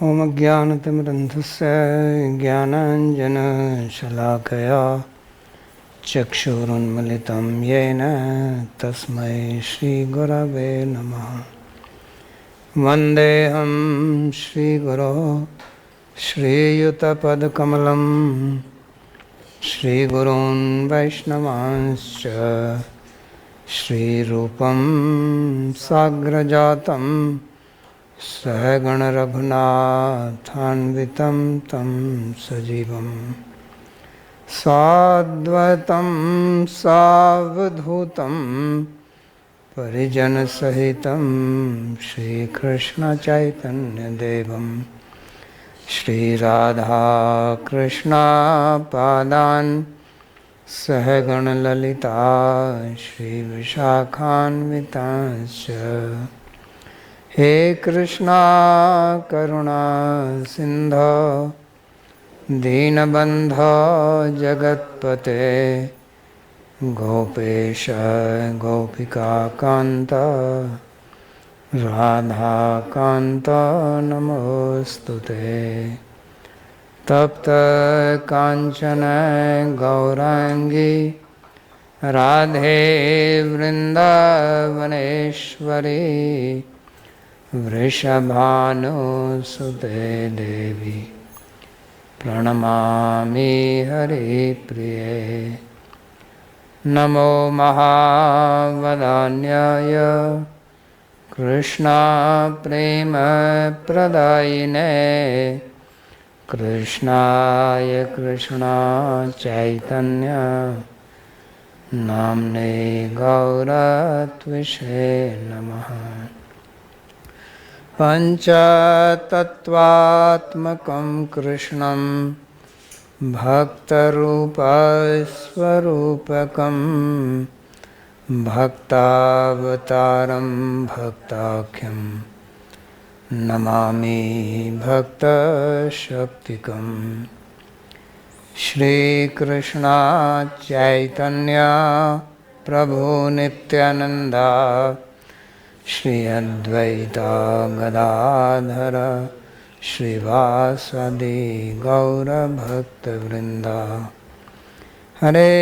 ॐ अज्ञानतिमिरन्धस्य ज्ञानाञ्जनशलाकया चक्षुरुन्मिलितं येन तस्मै श्रीगुरवे नमः। वन्देऽहं श्रीगुरो श्रीयुतपदकमलं श्रीगुरून् वैष्णवांश्च श्रीरूपं साग्रजातं सहगणरघुनाथान्वितं तं सजीवं साद्वैतं सावधूतं परिजनसहितं श्रीकृष्णचैतन्यदेवं श्रीराधाकृष्णपादान् सहगणललिता श्रीविशाखान्वितांश्च। हे कृष्णा करुणा सिन्धो दीनबन्धो जगत्पते गोपेश गोपिकान्त राधाकान्त नमोऽस्तुते। तप्त काञ्चन गौराङ्गी राधे वृन्दावनेश्वरी वृषभानुसुते देवी प्रणमामि हरिप्रिये। नमो महावदान्याय कृष्णप्रेमप्रदायिने कृष्णाय कृष्णचैतन्य नाम्ने गौरत्विषे नमः। पञ्चतत्त्वात्मकं कृष्णं भक्तरूपस्वरूपकं भक्तावतारं भक्ताख्यं नमामि भक्तशक्तिकं। श्रीकृष्ण चैतन्य प्रभु नित्यानन्दा श्री अद्वैता गदाधर श्रीवासदि गौरभक्तवृन्दा। हरे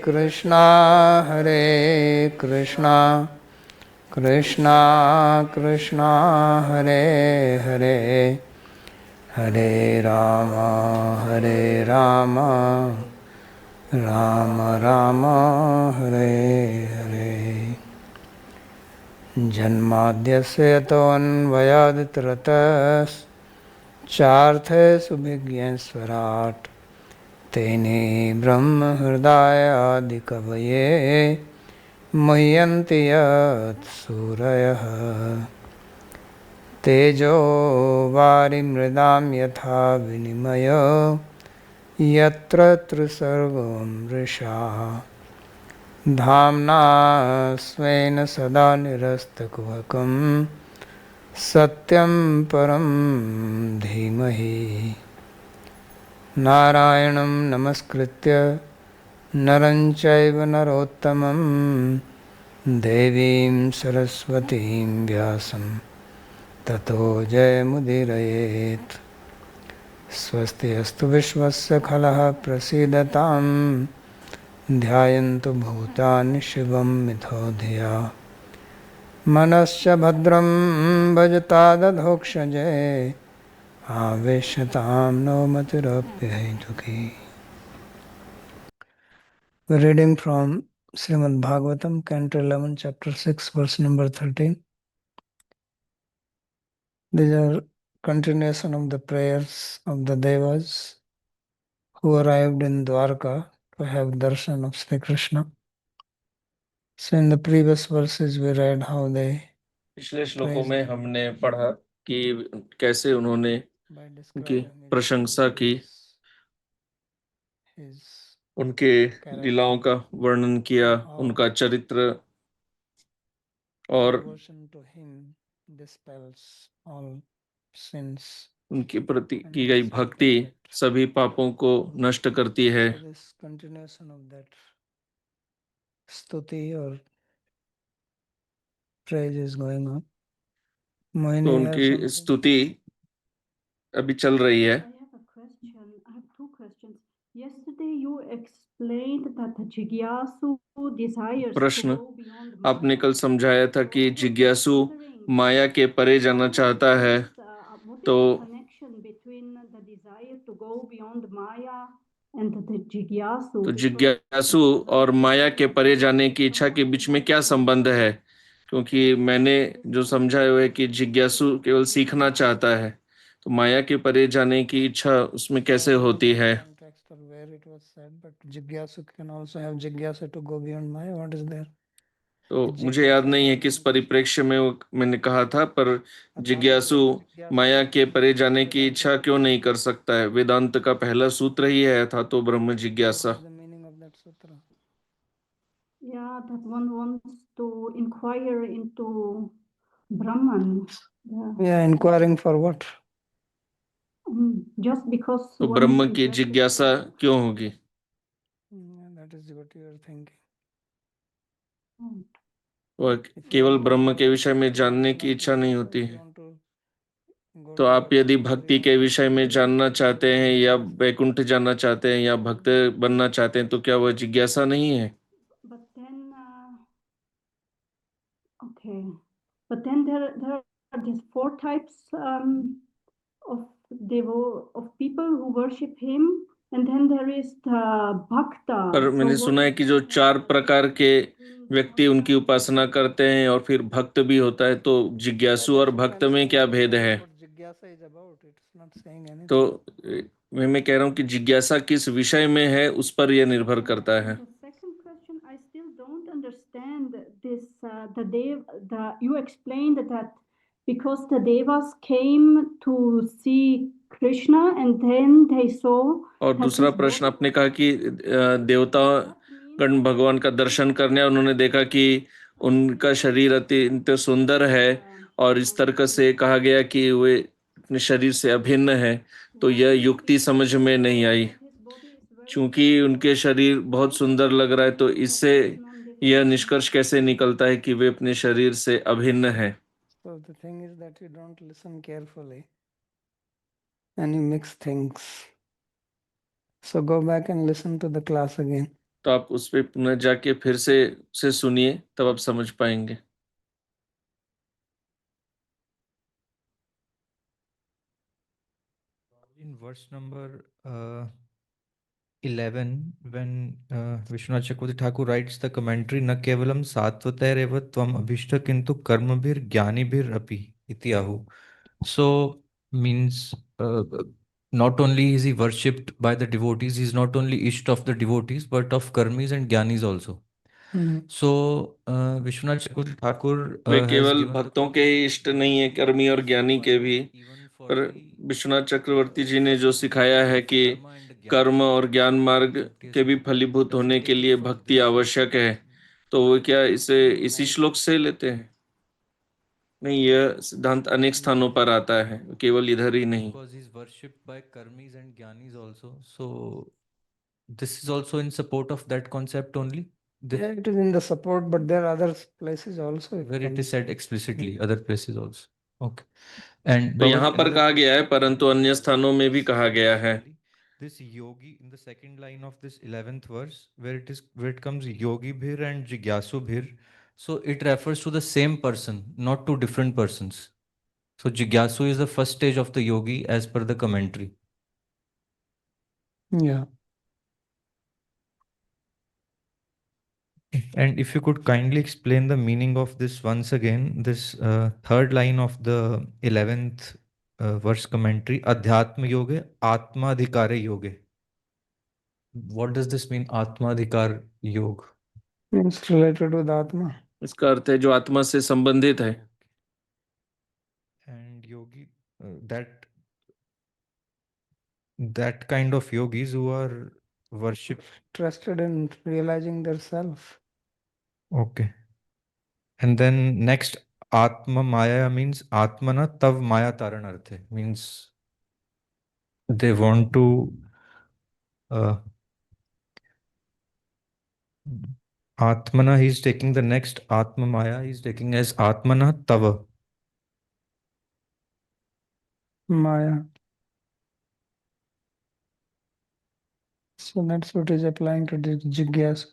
कृष्णा कृष्णा कृष्णा हरे हरे हरे राम राम राम हरे हरे। जन्माद्यस्य तोऽन्वयादितरतश्चार्थेषु तेने ब्रह्महृदायादिकवये मुह्यन्ति यत्सूरयः। तेजो वारिमृदां यथा विनिमयो यत्र त्रिसर्गो मृषा धाम्ना स्वेन सदा निरस्तकुहकं सत्यं परं धीमहि। नारायणं नमस्कृत्य नरं चैव नरोत्तमं देवीं सरस्वतीं व्यासं ततो जयमुदीरयेत्। स्वस्ति अस्तु विश्वस्य खलः प्रसीदतां ध्यायन्तु भूतानि शिवं मिथो धिया मनश्च भद्रं भजतादधोक्षजे आवेशतां no मतिरप्यहैतुकी। We're reading from Srimad Bhagavatam, Canto 11, Chapter 6, verse number 13. These are continuation of the prayers of the Devas who arrived in Dwarka to have darshan of Sri Krishna. So in the previous verses we read how they पिछले श्लोकों में हमने पढ़ा कि कैसे उन्होंने उनकी प्रशंसा की, उनके लीलाओं का वर्णन किया, उनका चरित्र और उनके प्रति की गई भक्ति सभी पापों को नष्ट करती है। स्तुति और praise is going on. तो उनकी स्तुति अभी चल रही है। I have a question. I have two questions. Yesterday you explained that Jigyasu desires to प्रश्न, go beyond आपने Maya. कल समझाया था So कि I was just जिज्ञासु wondering, माया के परे जाना चाहता है। what is तो the connection between the desire to go beyond Maya and the Jigyasu? तो Because जिज्ञासु और माया के परे जाने की इच्छा के बीच में क्या संबंध है? क्योंकि मैंने जो समझा है वो है कि जिज्ञासु केवल सीखना चाहता है, तो माया के परे जाने की इच्छा उसमें कैसे होती है? Context or where it was said, but Jigyasu can also have Jigyasa to go beyond Maya. What is there? तो मुझे याद नहीं है किस परिप्रेक्ष्य में वो मैंने कहा था, पर जिज्ञासु माया के परे जाने की इच्छा क्यों नहीं कर सकता है? वेदांत का पहला सूत्र ही है था तो ब्रह्म जिज्ञासा। What is the meaning of that sutra? yeah, that one wants to inquire into Brahman. Yeah, inquiring for what? Just because तो one ब्रह्म is की interested जिज्ञासा क्यों होगी? That is what you are thinking. वह If you केवल want to Brahma go के विषय में to जानने की Bhakti इच्छा नहीं also, होती if you है। want to go तो to आप यदि Vaikuntha or भक्ति you के want to विषय में जानना चाहते हैं या वैकुंठ जानना चाहते हैं या भक्त बनना चाहते हैं, तो क्या वह जिज्ञासा नहीं है? But then, okay, but then there are these four types of people who worship him, and then there is the bhakta. पर So मैंने what सुना है is कि the जो 4 connection प्रकार के between व्यक्ति उनकी bhakta उपासना करते हैं और फिर भक्त भी होता है, तो जिज्ञासु और भक्त में क्या भेद है? what Jigyasa is about. It's not saying anything. तो मैं कह रहा हूँ कि जिज्ञासा किस विषय में है उस पर यह निर्भर करता है। The second question, I still don't understand this. You explained that because the devas came to see Krishna and then they saw और that दूसरा his प्रश्न body आपने was कहा कि देवता that means गण भगवान का दर्शन करने और उन्होंने देखा कि उनका शरीर अत्यंत सुंदर है, और इस तरह से कहा गया कि वे अपने शरीर से अभिन्न है। तो यह युक्ति समझ में नहीं आई। चूंकि उनके शरीर बहुत सुंदर लग रहा है, तो इससे यह निष्कर्ष कैसे निकलता है कि वे अपने शरीर से अभिन्न है? So the thing is that you don't listen carefully and you mix things. So go back and listen to the class again. तो आप उस पर पुनः जाके फिर से सुनिए, तब आप समझ पाएंगे। In verse number 11, when Vishwanath Chakravarti Thakur writes the commentary, न केवलम सात्वतैरेव त्वम अभीष्ट किंतु कर्मभिर ज्ञानिभिर अपि इति आहुः. So means not only is he worshipped by the devotees, he is not only isht of the devotees, but of karmis and gyanis also. So Vishwanath Chakravarti Thakur way has केवल given the भक्तों के ही concept इष्ट of नहीं है, कर्मी और ज्ञानी के भी। even for पर the विश्वनाथ चक्रवर्ती जी ने जो सिखाया है कि karma and jnana कर्म और ज्ञान मार्ग के भी representation. फलीभूत Does he होने के take it लिए from भक्ति this? आवश्यक है, तो वो क्या इसे इसी श्लोक से लेते हैं? नहीं, यह सिद्धांत अनेक स्थानों पर आता है, केवल इधर ही नहीं। Because he's worshipped by karmis and gyanis also. So this is also in support of that concept only. Yeah, it is in the support, but there are other places also. Where it is said explicitly, other places also. Okay. And तो यहाँ Bhagavat, पर another कहा गया है, question परंतु अन्य स्थानों में भी कहा गया है। this yogi in the second line of this 11th verse, where it comes yogi bhir and jigyasu bhir, so it refers to the same person, not two different persons. So jigyasu is the first stage of the yogi as per the commentary. Yeah. And if you could kindly explain the meaning of this once again, this third line of the 11th verse commentary, Adhyatma Yoga, Atmadhikare Yoga. What does this mean, Atmadhikar Yoga? It's related with Atma. इसका अर्थ है जो आत्मा से संबंधित है। And yogi, that kind of yogis who are worship. Interested in realizing their self. Okay. And then next, Atma Maya means Atmana Tav Maya Taranarthe, means they want to Atmana, he's taking the next Atma Maya, he's taking as Atmana Tava. Maya. So that's what is applying to the Jigyasu.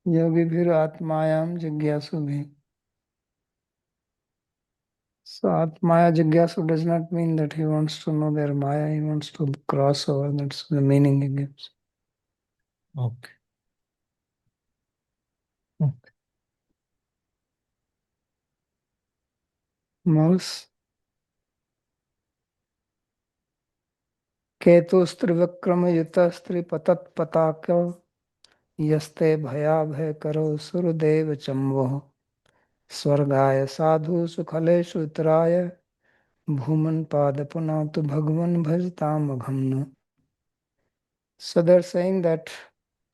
Yogi bhir atmayam jigyasu bhi. So Atmaya Jigyasu does not mean that he wants to know their Maya, he wants to cross over. That's the meaning he gives. Okay. Okay. Mouse. Ketustrivikram yutastre patat pataka yaste bhaya bhay karo surudev chamvo swargaya sadhu sukhaleshu utraya bhuman pada punatu bhagwan bhajtam aghamna. So they're saying that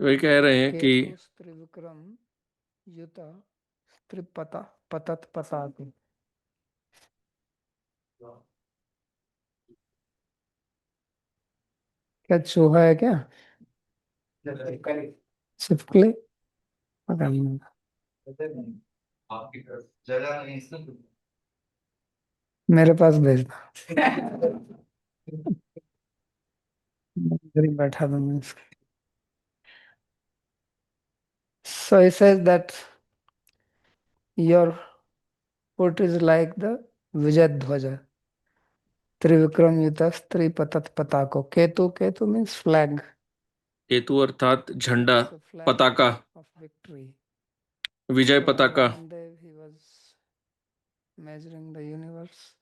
वे कह रहे हैं कि Ketustrivikram yuta tripata patat pataki. क्या चूहा है क्या छिपकली पता नहीं मेरे पास भेजना मैं इधर ही बैठा दूंगा इसके so he says that your foot is like the Vijay Dhwaja Trivikram Yuta Stri Patat Patako Ketu means flag Ketu अर्थात झंडा, it's a flag पताका, of victory Vijay so when पताका। Vamandev he was measuring the universe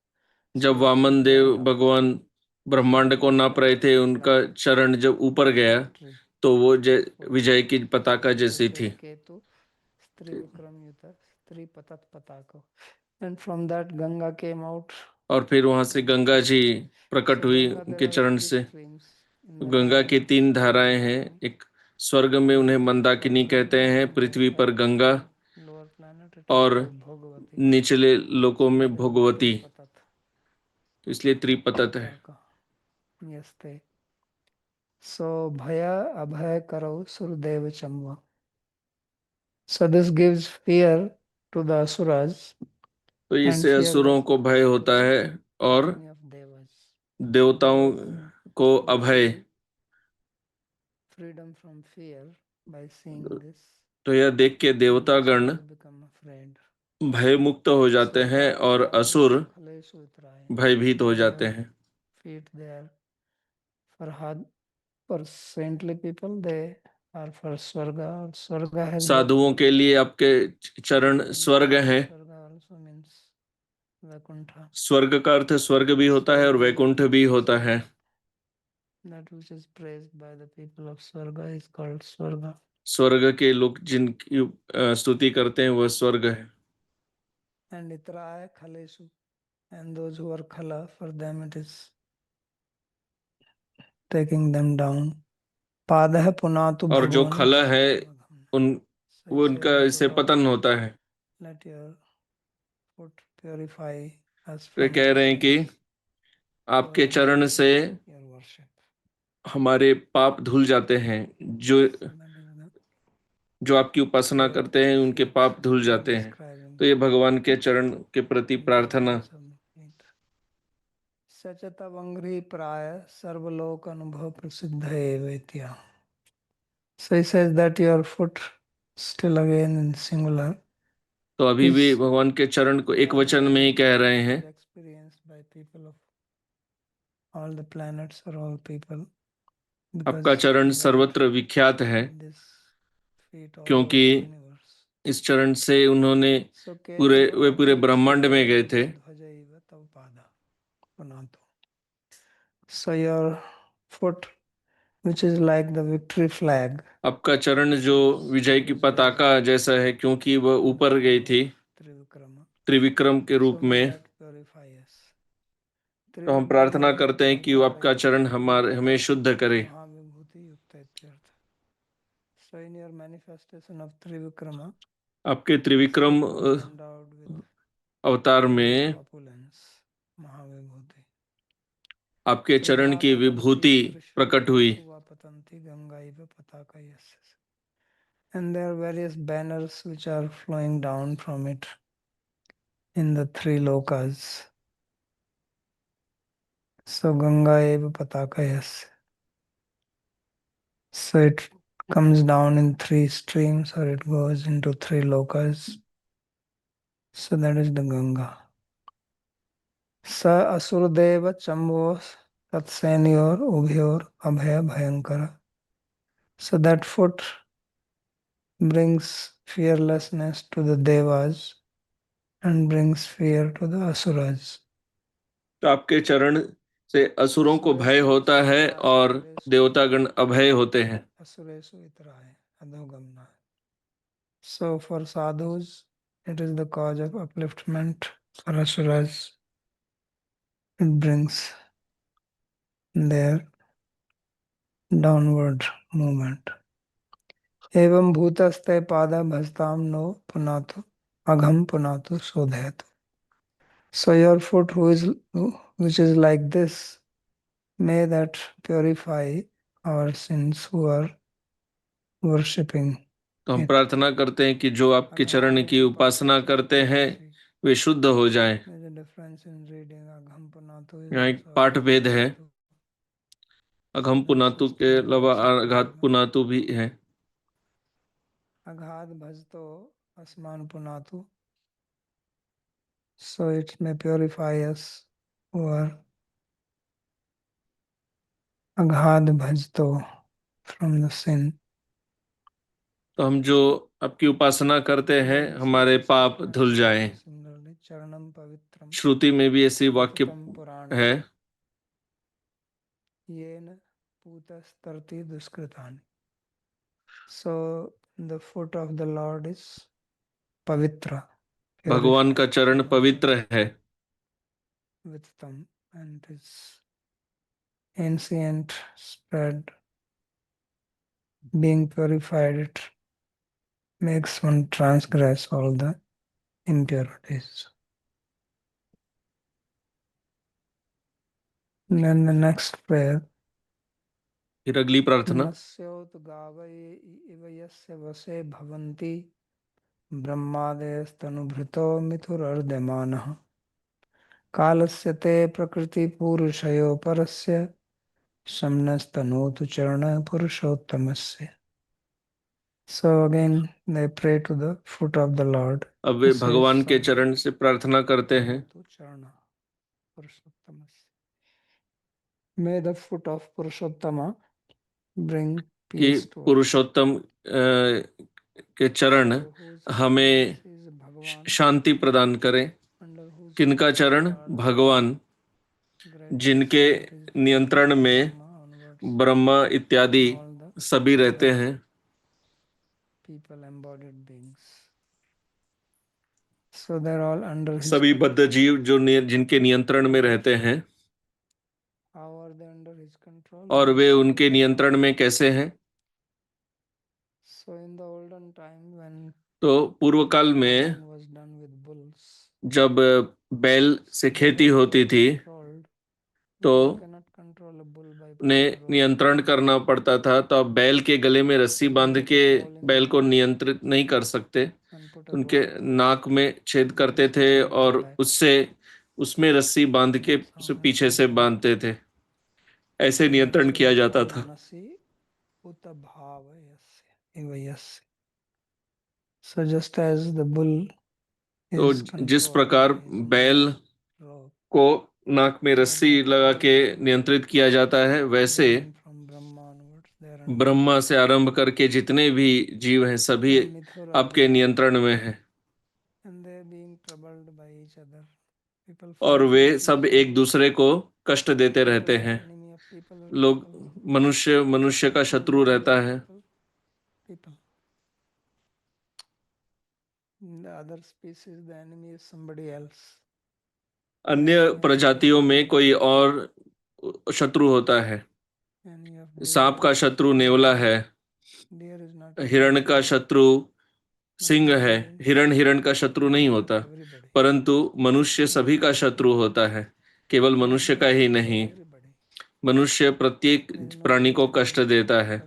जब so his Vaman feet देव went up भगवान ब्रह्मांड को नाप रहे थे, उनका चरण जब ऊपर गया victory तो वो foot विजय की पताका so he जैसी थी। says Ketu Trivikram Yuta Stri Patat Patako and from that Ganga came out और फिर वहां से गंगा जी प्रकट so हुई Ganga उनके there are चरण three से। streams in the गंगा की heaven 3 धाराएं हैं, Swargaloka एक स्वर्ग में उन्हें मंदाकिनी कहते हैं, पृथ्वी पर Ganga lower planet it is और called Bhogavati निचले लोकों में that is भोगवती, Tripatat तो इसलिए त्रिपतत है। Pataka Yaste so Bhaya Abhaya Karau Surudeva Chamva so this gives fear to the asuras तो and इससे fear असुरों also को भय होता है to और many of devas देवताओं because को they Abhay. gain freedom from fear by seeing this तो यह देख के and देवतागण they become afraid भय मुक्त हो जाते हैं और असुर भयभीत हो जाते हैं। feet there for saintly people they are for swarga or swarga has both साधुओं के लिए आपके चरण meanings. स्वर्ग हैं। Swarga also means vaikuntha स्वर्ग का अर्थ स्वर्ग भी होता है और वैकुंठ भी होता है। that which is praised by the people of swarga is called swarga स्वर्ग के लोग जिनकी स्तुति करते हैं वह स्वर्ग है। and itraya khalesu and those who are khala for them it is taking them down पादः पुनातु और जो भगवान खला है उन So वो he says उनका that, इससे O Lord, पतन होता है। let your foot purify us way from कह our रहे हैं कि sins आपके through चरण से your worship. हमारे पाप धुल जाते हैं, जो So that is the जो आपकी उपासना prayer करते to हैं the उनके feet पाप धुल and जाते हैं। describing तो ये भगवान के चरण के प्रति the प्रार्थना। importance of the feet. सचता वंग्री प्राय सर्वलोक अनुभव प्रसिद्ध एव इत्या. So he says that your foot still again in singular तो अभी भी is भगवान के चरण को एक वचन में ही कह रहे हैं। is experienced by people of all the planets or all people आपका because चरण he सर्वत्र went विख्यात है with this feet all over क्योंकि the universe. इस चरण से उन्होंने So वे पूरे ब्रह्मांड में गए थे। So your foot, which is like the victory flag, आपका चरण जो विजय की पताका जैसा है क्योंकि वह ऊपर गई थी Trivikrama. त्रिविक्रम के So रूप may में। that purify us. तो हम प्रार्थना करते हैं कि वो आपका चरण हमें शुद्ध करे। महाविभूति युक्त इत्यर्थ. So in your manifestation of Trivikrama, आपके Trivikram so you are endowed with अवतार में opulence, महाविभूति. आपके चरण की विभूति प्रकट हुई। And there are various banners which are flowing down from it in the three lokas. So Ganga eva patakayas. So it comes down in three streams or it goes into three lokas. So that is the Ganga. Sa Asurdeva Chambho Tatsenyor Ubhyor Abhaya Bhayankara. So that foot brings fearlessness to the Devas and brings fear to the Asuras. तो आपके चरण से असुरों को भय होता है और देवतागण अभय होते हैं। Asuresu Itraya Adhogamna. So for sadhus, it is the cause of upliftment. For asuras, it brings their downward movement. Evam bhutaste pada bhastam no punatu agham punatu sodhayatu. So your foot which is like this, may that purify our sins who are worshipping. तो हम प्रार्थना करते हैं कि जो आपके चरण की उपासना करते हैं वे शुद्ध हो जाएं। There's a difference in reading agham punatu is यहाँ एक also पाठ भेद है, Agham अघम पुनातु के अलावा आघात पुनातु भी है। Aghad bhajto asman punatu. So it may purify us who are aghad bhajto from the sin. तो हम जो आपकी उपासना करते हैं हमारे पाप धुल जाएं। Similarly, charanam pavitram श्रुति में भी ऐसी वाक्य patitam purana है, yena putas tarti duskritani. So the foot of the Lord is pavitra, भगवान का चरण पवित्र है with them, and its ancient spread being purified, it makes one transgress all the impurities. And then the next prayer. फिर अगली प्रार्थना, नस्योत गावये इव यस्य वसे भवन्ति ब्रह्मादयस्तनुभृतो मिथुरर्धमानः कालस्य ते प्रकृतिपूरुषयो परस्य शम्नस्तनोतु चरण पुरुषोत्तमस्य. So again they pray to the foot of the Lord. अब वे भगवान के चरण से प्रार्थना करते हैं May the foot of Purushottama bring कि peace to us. पुरुषोत्तम के चरण हमें शांति प्रदान करें। किनका चरण? भगवान, जिनके नियंत्रण में ब्रह्मा इत्यादि सभी रहते हैं। People embodied beings. So they're all under his सभी बद्ध जीव जो जिनके नियंत्रण में रहते हैं। How are they under his control? और वे उनके नियंत्रण में कैसे हैं? So in the olden time when तो पूर्व काल में farming was done with bulls, जब बैल से खेती होती थी तो you cannot control a bull by उन्हें नियंत्रण करना पड़ता था। तो अब बैल के गले में रस्सी बांध के बैल को नियंत्रित नहीं कर सकते, उनके नाक में छेद करते थे और उससे उसमें रस्सी बांध के उसे पीछे से बांधते थे। ऐसे नियंत्रण किया जाता था। So just as the bull तो is जिस प्रकार बैल को नाक में रस्सी लगा के नियंत्रित किया जाता है, वैसे ब्रह्मा से आरंभ करके जितने भी जीव हैं सभी आपके नियंत्रण में हैं और वे सब एक दूसरे को कष्ट देते रहते हैं। लोग मनुष्य का शत्रु रहता है। अन्य प्रजातियों में कोई और शत्रु होता है। सांप का शत्रु नेवला है, हिरण का शत्रु सिंह है। हिरण का शत्रु नहीं होता, परंतु मनुष्य सभी का शत्रु होता है, केवल मनुष्य का ही नहीं। मनुष्य प्रत्येक प्राणी को कष्ट देता है।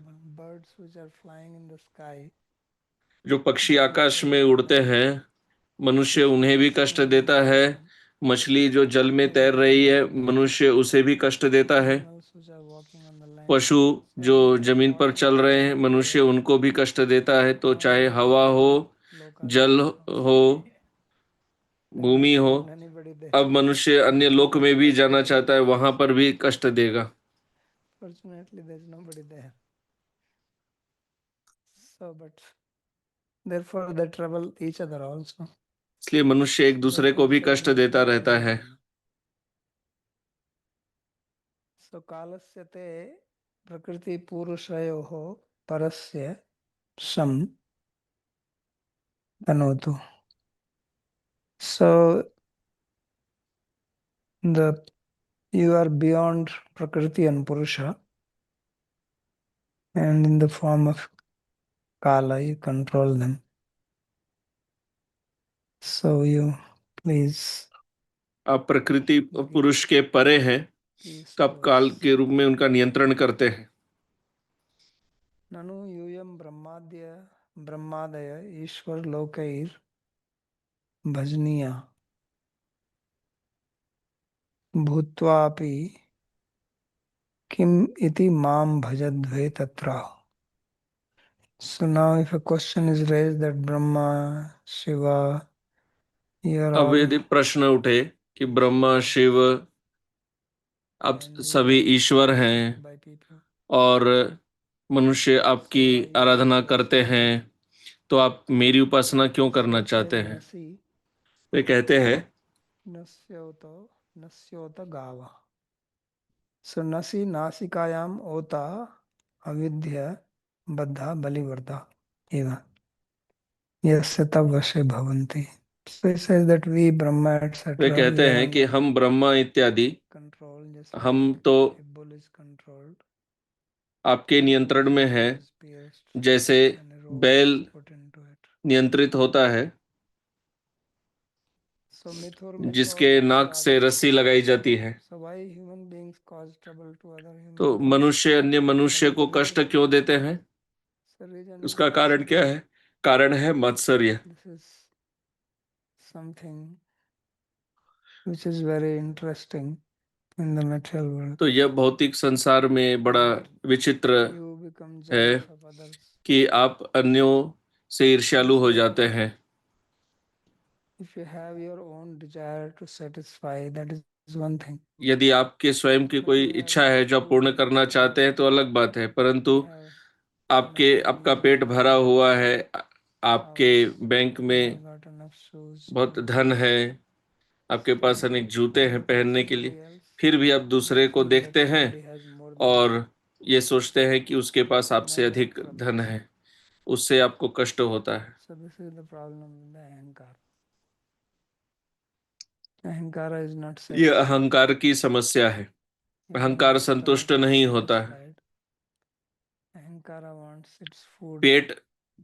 जो पक्षी आकाश में उड़ते हैं, मनुष्य उन्हें भी कष्ट देता है। मछली जो जल में तैर रही है, मनुष्य उसे भी कष्ट देता है। पशु जो जमीन पर चल रहे हैं, मनुष्य उनको भी कष्ट देता है, तो चाहे हवा हो, जल हो, भूमि हो, अब मनुष्य अन्य लोक में भी जाना चाहता है, वहां पर भी कष्ट देगा। Fortunately, there is nobody there. So, but therefore they trouble each other also. इसलिए मनुष्य एक दूसरे को भी कष्ट देता रहता है। So कालस्य ते प्रकृति पुरुषयोः परस्य शम तनोतु. So you are beyond Prakriti and Purusha, and in the form of Kala you control them. So you please आप प्रकृति पुरुष के परे हैं, peace तब to काल us. के रूप में उनका नियंत्रण करते हैं। ननु यूयं ब्रह्मादय ईश्वर लोकैर भजनीया भूत्वापि किम इति माम भजध्वे तत्र. So now if a question is raised that Brahma, Shiva, you are अब all यदि प्रश्न उठे कि ब्रह्मा, शिव, आप and you सभी are ईश्वर हैं by people. और मनुष्य आपकी आराधना करते हैं, तो आप मेरी उपासना क्यों करना चाहते हैं? नसी वे कहते हैं नस्योत गावा. So nasi नासिकायाम ओता अविद्य बद्धा बलिवर्ता एवा यस्य तव वशे भवन्ति. So it says that we Brahma way etc. कहते we are हैं कि under हम ब्रह्मा इत्यादि, control just हम like तो a bull is controlled, आपके नियंत्रण में है, is pierced जैसे and a rope बैल is put into it. नियंत्रित होता है, So मिथुर जिसके मिथुर नाक से मत्स्यादि. रस्सी लगाई जाती है। So why human beings cause trouble to other तो human beings? मनुष्य अन्य मनुष्य को कष्ट क्यों देते हैं? So reason is उसका कारण क्या है? कारण है मत्सर्य। this is something which is very interesting in the material world. तो यह भौतिक संसार में बड़ा विचित्र You become है jealous of others. कि आप अन्यों से ईर्ष्यालु हो जाते हैं। If you have your own desire to satisfy, that is one thing. यदि आपके स्वयं की कोई इच्छा है जो आप पूर्ण करना चाहते हैं तो अलग बात है, परंतु You have आपका पेट भरा हुआ है, आपके house, बैंक you में have got enough shoes बहुत to धन है, आपके पास अनेक जूते हैं पहनने के लिए, फिर भी आप दूसरे को feel that देखते हैं somebody has more than you. और ये सोचते हैं कि उसके पास आपसे अधिक धन है, उससे आपको कष्ट होता है। So this is the problem with the ahankar. Ahankara is not ये satisfied. अहंकार की समस्या है। It is अहंकार not संतुष्ट stomach नहीं is होता है। satisfied. Ahankara wants its food.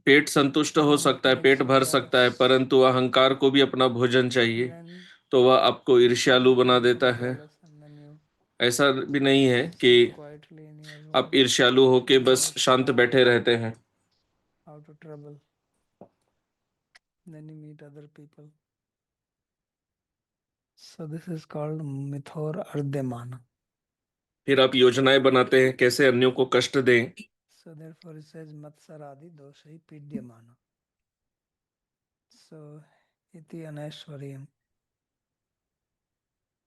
पेट संतुष्ट हो सकता है, पेट भर सकता है, परंतु अहंकार को भी अपना भोजन चाहिए, Then तो वह आपको you ईर्ष्यालु बना become देता है। jealous and then you ऐसा भी नहीं है कि sit quietly in your room. आप ईर्ष्यालु होके बस शांत बैठे रहते हैं। Out of trouble. Then you meet other people. So this is called Mithor Ardemana. फिर आप योजनाएं बनाते हैं कैसे अन्यों को कष्ट दें। So therefore it says Matsaradi Doshai Pidyamana. So iti anashwaryam.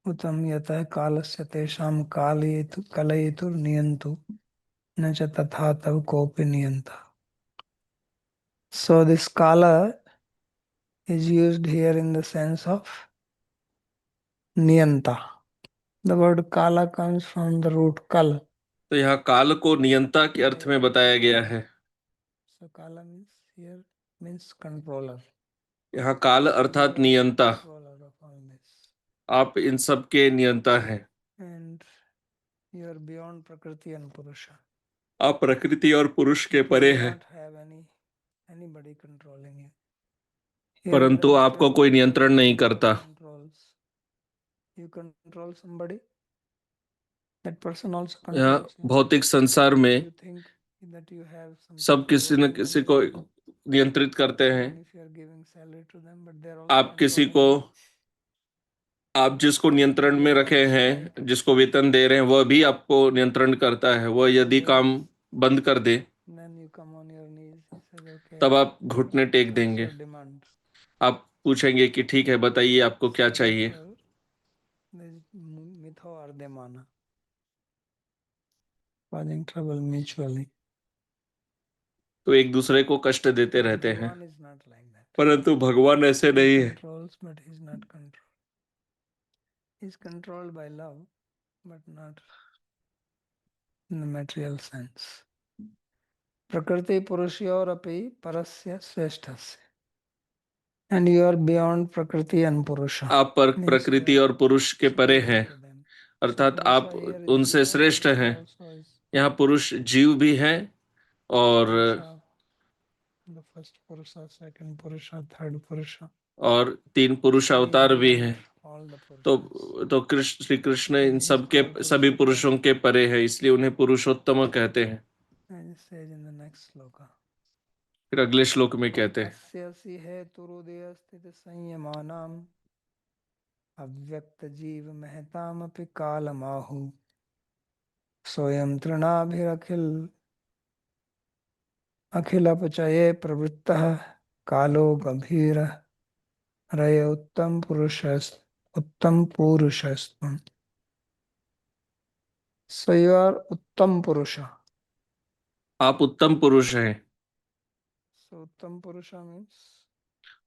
Utam yata kalasya tesham kalayitur niyantu na cha tatha tav kopi niyanta. So this kala is used here in the sense of niyanta. The word kala comes from the root kal. तो यहाँ काल को नियंता के अर्थ में बताया गया है। So kala means here means controller. यहाँ काल अर्थात नियंता, Controller of all this. आप इन सब के नियंता हैं। And you are beyond Prakriti and Purusha. आप प्रकृति और पुरुष के You परे do हैं, not have anybody controlling you. Here परंतु the आपको कोई नियंत्रण नहीं करता। controls. You control somebody, that person also यहाँ controls you. भौतिक संसार में You think that you have some सब people किसी न over किसी them. को नियंत्रित करते हैं। Even if you are giving salary to them, but they are also आप किसी controlling को you. आप जिसको नियंत्रण में रखे हैं, जिसको वेतन दे रहे हैं, वह भी आपको नियंत्रण करता है। वह यदि काम बंद कर दे, then you come on your knees. He says, okay, तब आप घुटने टेक what's देंगे। your demand? आप पूछेंगे कि ठीक है, बताइए आपको क्या So चाहिए। therefore, there's mitho ardemana, causing trouble mutually. तो एक दूसरे को कष्ट देते रहते हैं, Bhagavan is not like that. परंतु भगवान ऐसे नहीं He है। controls, but he's not controlled. He's controlled by love, but not in the material sense. Prakriti Purushayor api parasya shreshthasya. And you are beyond Prakriti and Purusha. आप पर Means you प्रकृति are और पुरुष के परे superior हैं, to them. अर्थात So आप Purusha here is उनसे Jiva, श्रेष्ठ but हैं। Jiva also is यहाँ पुरुष जीव भी हैं और Purusha, the first Purusha, second Purusha, third Purusha. तीन पुरुष He is अवतार भी beyond हैं। all the तो Purushas. Krishna, Shri Krishna And in he is सब के, called सभी Purushottama. पुरुषों के परे है, इसलिए उन्हें पुरुषोत्तम कहते हैं। And it says in the next sloka. फिर अगले श्लोक में कहते हैं, अस्यसि हेतुरुदय स्थित संयमानाम अव्यक्त जीव महतामपि कालमाहु स्वयं तृणाभिरखिल अखिलपचये प्रवृत्तः कालो गभीर रय उत्तम पुरुषस्तम. So you are उत्तम पुरुषा. आप उत्तम पुरुष हैं। So उत्तम पुरुषा means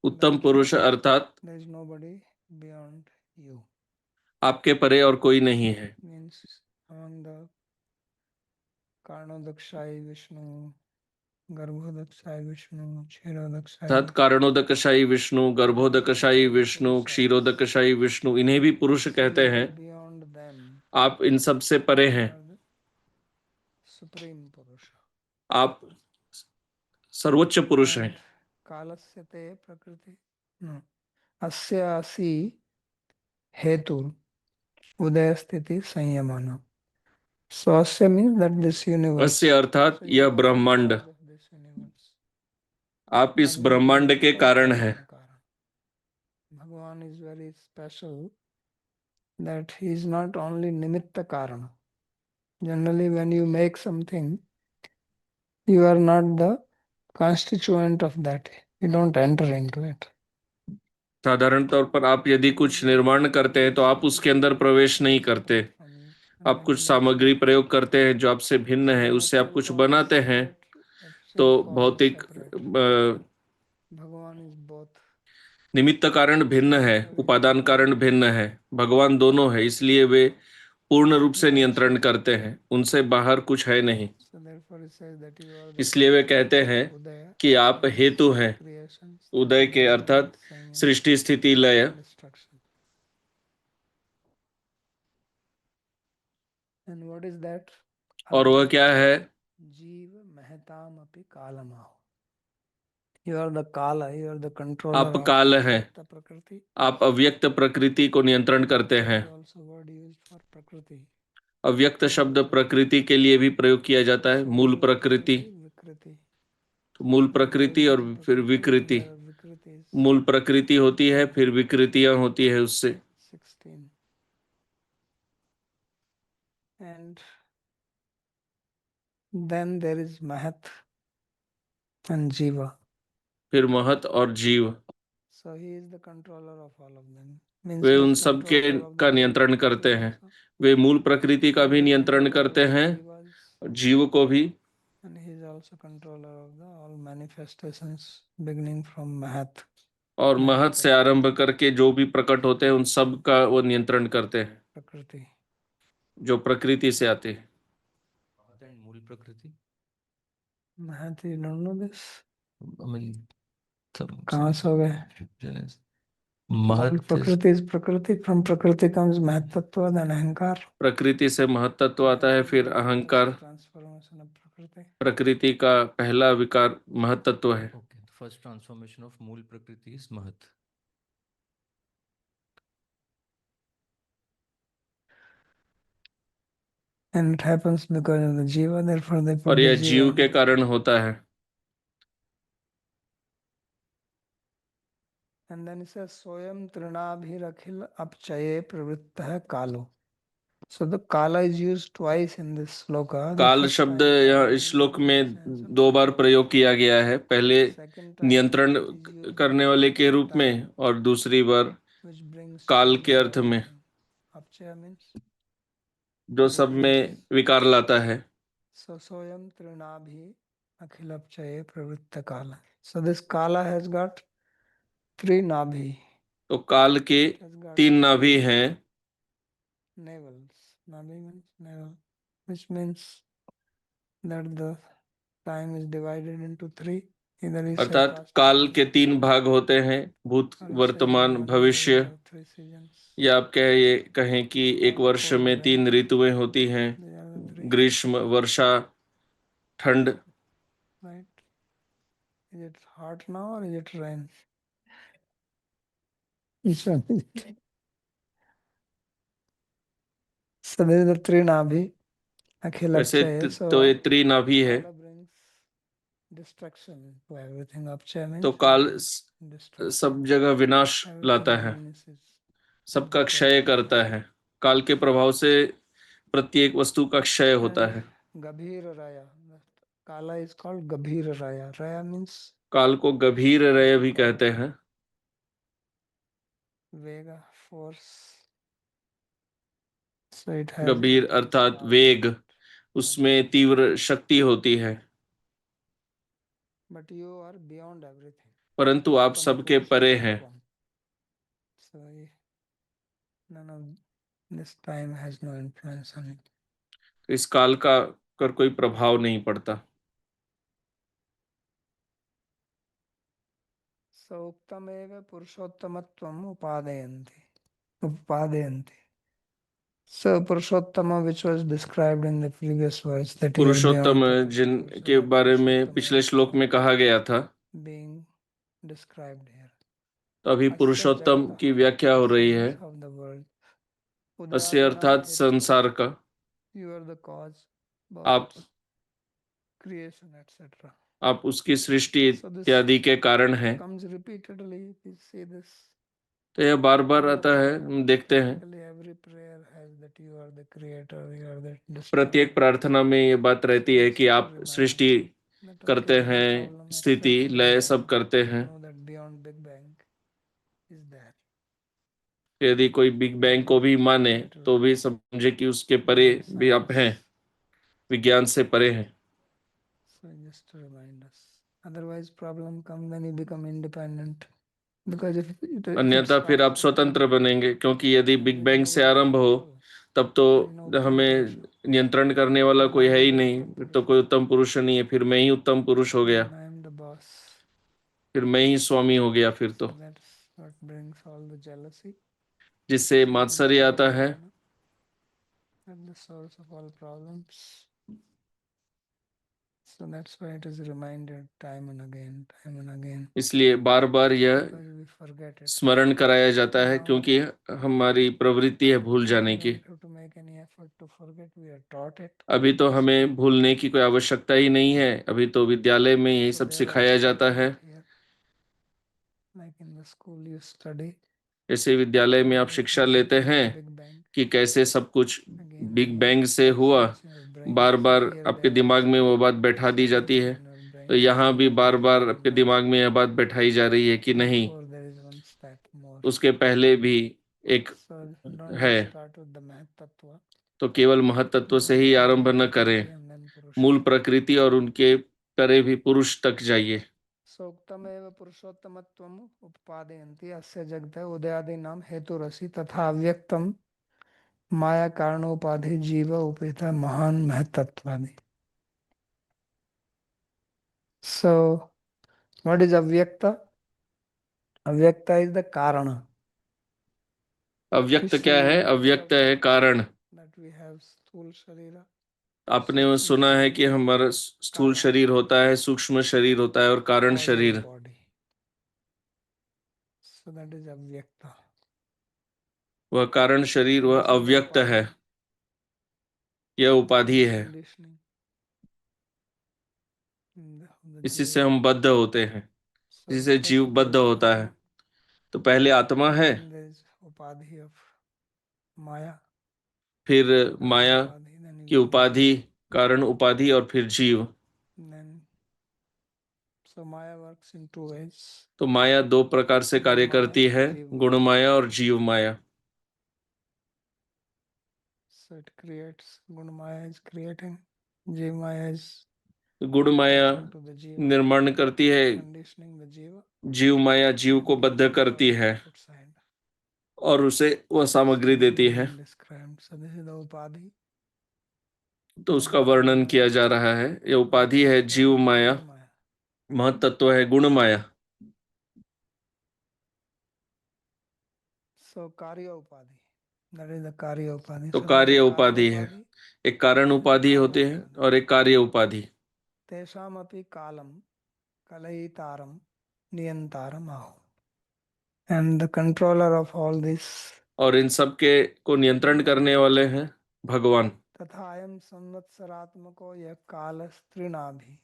उत्तम that पुरुष अर्थात there is nobody beyond you. आपके परे और कोई नहीं है। Means among the Karnodakshayi Vishnu, Garbhodakshai Vishnu, Kshirodakshai अर्थात कारणोदकशाही विष्णु, गर्भोदकशाही विष्णु, क्षीरोदकशाही विष्णु, इन्हें भी पुरुष So कहते you हैं। are beyond them. आप इन सब से परे You हैं। are the Supreme Purusha. आप सर्वोच्च पुरुष हैं। And कालस्य ते प्रकृति no. अस्यासि हेतु उदय स्थिति संयमाना. So asya means that this universe. अस्य अर्थात So यह you are the ब्रह्मांड, cause of this universe. आप इस Agni ब्रह्मांड के Purusha कारण हैं। Karana Karan. Bhagavan is very special that he is not only nimitta karana. Generally when you make something, you are not the constituent of that. You don't enter into it. साधारण तौर पर आप यदि कुछ निर्माण करते हैं तो आप उसके अंदर प्रवेश नहीं करते। आप कुछ सामग्री प्रयोग करते हैं जो आपसे भिन्न है, उससे आप कुछ बनाते हैं। तो भौतिक भगवान is both. निमित्त कारण भिन्न है, उपादान कारण भिन्न है, भगवान दोनों है, इसलिए वे पूर्ण रूप से नियंत्रण करते हैं, उनसे बाहर कुछ है नहीं। So therefore it says that you are the इसलिए वे कहते हैं Udaya, कि आप हेतु हैं, creation, उदय के अर्थात सृष्टि स्थिति लय। destruction. And what is that? और वह क्या है? जीव महताम अपि कालमाहु. You are the Kala, you are the controller आप of काल हैं, the Prakriti. आप अव्यक्त प्रकृति को नियंत्रण करते हैं। Also word used for Prakriti. अव्यक्त शब्द प्रकृति के लिए भी प्रयोग किया जाता है, मूल प्रकृति। Vikriti. तो मूल प्रकृति और फिर विकृति। There are Vikritis. मूल प्रकृति होती है, फिर विकृतियां होती है उससे। 16. And then there is Mahat and Jiva. फिर महत और जीव, So he is the controller of all of them. Means way he is उन सब के controller of the का whole नियंत्रण Prakriti करते हैं। also. वे मूल प्रकृति का He भी is नियंत्रण controller करते of the हैं, Jivas. और जीव को भी। And he is also controller of the all manifestations beginning from Mahat. और महत से आरंभ करके जो भी प्रकट होते हैं उन सब का वो नियंत्रण करते हैं, Prakriti. जो प्रकृति से आते हैं। मूल प्रकृति, Mahat, you don't know this? I mean, कहाँ से हो गए? महत Prakriti is Prakriti. From Prakriti comes Mahat Tattva, then Ahankar. प्रकृति से महत तत्व आता है, फिर अहंकार। Transformation of Prakriti. प्रकृति का पहला विकार महत तत्व है। Okay, the first transformation of मूल प्रकृति is महत. And it happens because of the Jiva, therefore they put और the यह Jiva जीव in के it. कारण होता है। And then he says, Soyam Trinabhirakhil Apchaye Pravrittah Kalo. So the Kala is used twice in this sloka. The काल first शब्द time यहाँ Kala इस is श्लोक used in the में sense of 2 बार control. प्रयोग किया गया है, पहले Second time नियंत्रण it is used करने in वाले के the रूप में time और दूसरी बार which brings काल के अर्थ में, vikarajnana. Apchaya means जो सब में विकार लाता है. so soyam trinabhi akhilapchaye pravritta kala. So this kala has got 3 nabhi. तो काल के It has got 3 नाभि 3 हैं, navels. Nabhi means navel, which means that the time is divided into 3. Either you say अर्थात past, काल के present, 3 भाग होते हैं, भूत, or you say वर्तमान, in 1 year we भविष्य. have 3 seasons. या आप कहें कि एक Hot, वर्ष cold, में rain. 3 ऋतुएं होती हैं, These are the 3, ग्रीष्म, वर्षा, ठंड. right? Is it hot now or is it rain? Which one is it? So this is the 3 nabhi. वैसे Akhilapchaye. तो ये So 3 नाभि है. Kala brings destruction to everything. Apchaya means तो काल destruction. सब जगह विनाश लाता Everything है, diminishes. सबका क्षय करता है. काल के प्रभाव से प्रत्येक वस्तु का क्षय होता And है. Gabhir Raya. Kala is called Gabhir Raya. Raya means काल को गंभीर रय भी कहते हैं. Vega, force. So it has गंभीर intense अर्थात power. वेग, उसमें तीव्र शक्ति होती है. But you are beyond everything. परंतु आप Uttam सबके Purusha परे हैं. Tattvam. So none of this time has no influence on it. इस काल का कर कोई प्रभाव नहीं पड़ता. So Uktameva Purushottamatvam Upadeyanti. So Purushottama, which was described in the previous verse, that you are Purushottam beyond Purusha. Jin So के that बारे में Purushottama पिछले is श्लोक में कहा गया था, being described here. तो अभी Asya पुरुषोत्तम Jagata, की व्याख्या हो रही है. means of the world. अस्य Udyadinam अर्थात hetu. संसार का. You are the cause, both आप creation, etc. आप उसकी सृष्टि So this इत्यादि के कारण हैं. comes repeatedly. We see this. तो यह बार बार In the आता है, prayer. हम देखते हैं. Practically every prayer has that you are the creator, you are the प्रत्येक destroyer. प्रार्थना में ये बात रहती है कि Just to आप remind सृष्टि that करते okay, no हैं, problem, स्थिति, accept Big लय Bang. सब करते हैं. Know that beyond Big Bang is there. यदि कोई बिग बैंग को भी माने तो भी समझे कि उसके परे भी आप हैं, विज्ञान से परे हैं. So just to remind us. Otherwise problem come when you become independent. Because if it अन्यथा फिर starts आप with Big स्वतंत्र Bang, बनेंगे, क्योंकि यदि then big there is bang से nobody to आरंभ हो control. तब तो There is no Uttam हमें Purusha. नियंत्रण करने वाला कोई है ही Then I am नहीं, Uttam फिर तो Purusha. कोई उत्तम पुरुष नहीं है. फिर मैं ही उत्तम पुरुष हो गया, Then I am the boss. फिर मैं ही स्वामी हो गया. फिर तो So that's what brings all the jealousy. जिससे Jealousy मात्सर्य of आता है, Arjuna. And the source of all problems. So that's why it is reminded time and again. इसलिए बार बार यह Because we forget it. स्मरण कराया जाता है, Now, क्योंकि हमारी प्रवृत्ति है भूल जाने we की. don't have to make any effort to forget. We are taught it. अभी तो हमें भूलने की कोई आवश्यकता ही नहीं है, अभी तो विद्यालय में यही So सब there सिखाया also जाता है. taught here. Like in the school you study. जैसे विद्यालय में आप How it शिक्षा has लेते happened हैं in Big Bang. कि कैसे सब कुछ Again big and bang again. से हुआ, So it's in your brain. Bar So bar here आपके there दिमाग में also. वो बात बैठा दी So जाती also है. in our brain. तो यहाँ भी बार There बार is आपके one दिमाग में यह बात बैठाई जा रही है कि नहीं, before there is one step more. उसके पहले भी एक So don't है. just start with the Mahatattva. तो केवल महत्त्व से Go ही beyond आरंभ न करें, Prakriti and then Purusha. मूल प्रकृति और उनके परे भी पुरुष तक जाइए. सोक्तमेव पुरुषोत्तमत्वम उपपादयन्ति अस्य जगतः उदयादीनां हेतुरसि तथा अव्यक्तम माया कारणोपाधि जीव उपेता महान महतत्वादि. So what is avyakta? Avyakta is the karana. अव्यक्त क्या है? अव्यक्त है कारण. That we have स्थूल शरीर. आपने वो सुना है कि हमारा स्थूल शरीर होता है, सूक्ष्म शरीर होता है और कारण शरीर. Body. So that is avyakta. वह कारण शरीर वह अव्यक्त है, यह उपाधि है. Conditioning. इसी से हम बद्ध होते हैं, इसी से जीव बद्ध होता है. तो पहले आत्मा है, then there is upadhi of Maya, फिर Karana माया upadhi, then की you उपाधि, कारण उपाधि, और फिर जीव। then so Maya works in two ways. तो माया दो प्रकार से कार्य गुण माया, करती है, जीव गुण माया। माया और जीव माया। So it creates, Guna Maya is creating, Jiva Maya is गुण माया attaching to the Jiva, निर्माण करती है, conditioning the Jiva, जीव माया जीव and को giving बद्ध the करती work है outside. और उसे वह So सामग्री this देती is है। being described. So this is the upadhi. तो The उसका Jiva वर्णन किया Maya, जा रहा है। यह उपाधि है Mahatattva जीव is माया, Guna Maya. महत्त्व है गुण माया। So Karya upadhi, that is the Karya upadhi. तो So there is कार्य a Karya उपाधि है, upadhi एक कारण and a उपाधि Karya होती है upadhi. और एक कार्य उपाधि। Tesham api kalam kalayitaram niyantaram ahu. And the controller of all this, और इन सब के को नियंत्रण करने वाले हैं भगवान। तथा अयम संवत्सरात्मको यह काल स्त्रीणाभि.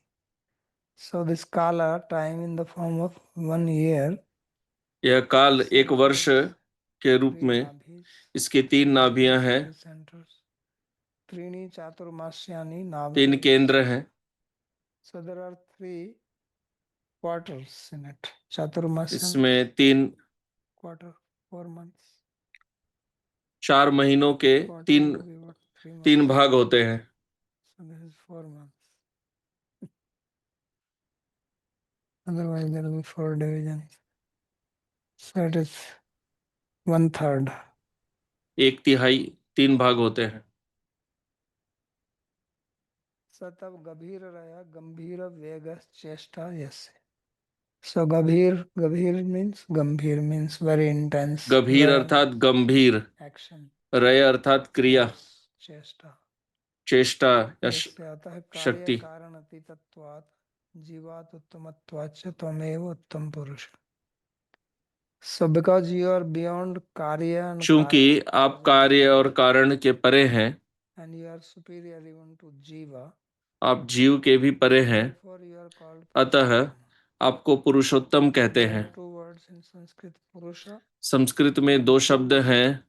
So this kala, time in the form of 1 year, यह काल एक वर्ष celebrates के रूप three में, nabhis, इसकी 3 नाभियां हैं, three centers, trini chaturmasyani तीन nabhayas. केंद्र हैं। So there are 3 quarters in it. Chaturmasya means इसमें 3 quarter, 4 months. 4 महीनों के Quarter 3 will be what? 3 months. 3 भाग होते हैं। So this is 4 months. Otherwise there will be 4 divisions. So it is 1/3. 1/3 3 भाग होते हैं। सतब गभीर रया गंभीर वेग चेष्टा यसे. So gabhir means very intense. गंभीर Veg, अर्थात गंभीर, action. रय अर्थात क्रिया, Force, चेष्टा. चेष्टा या जिससे आता है कार्य शक्ति। कारण अतीतत्वात् जीवात् उत्तमत्वात् च त्वमेव उत्तम पुरुष. So because you are beyond karya and चूंकि karana, आप कार्य और कारण के परे हैं, and you are superior even to jiva, आप जीव के भी परे हैं, therefore you are called अतः Purushottama. आपको पुरुषोत्तम कहते There हैं। are 2 words in Sanskrit, Purusha. Sanskrit में 2 शब्द हैं,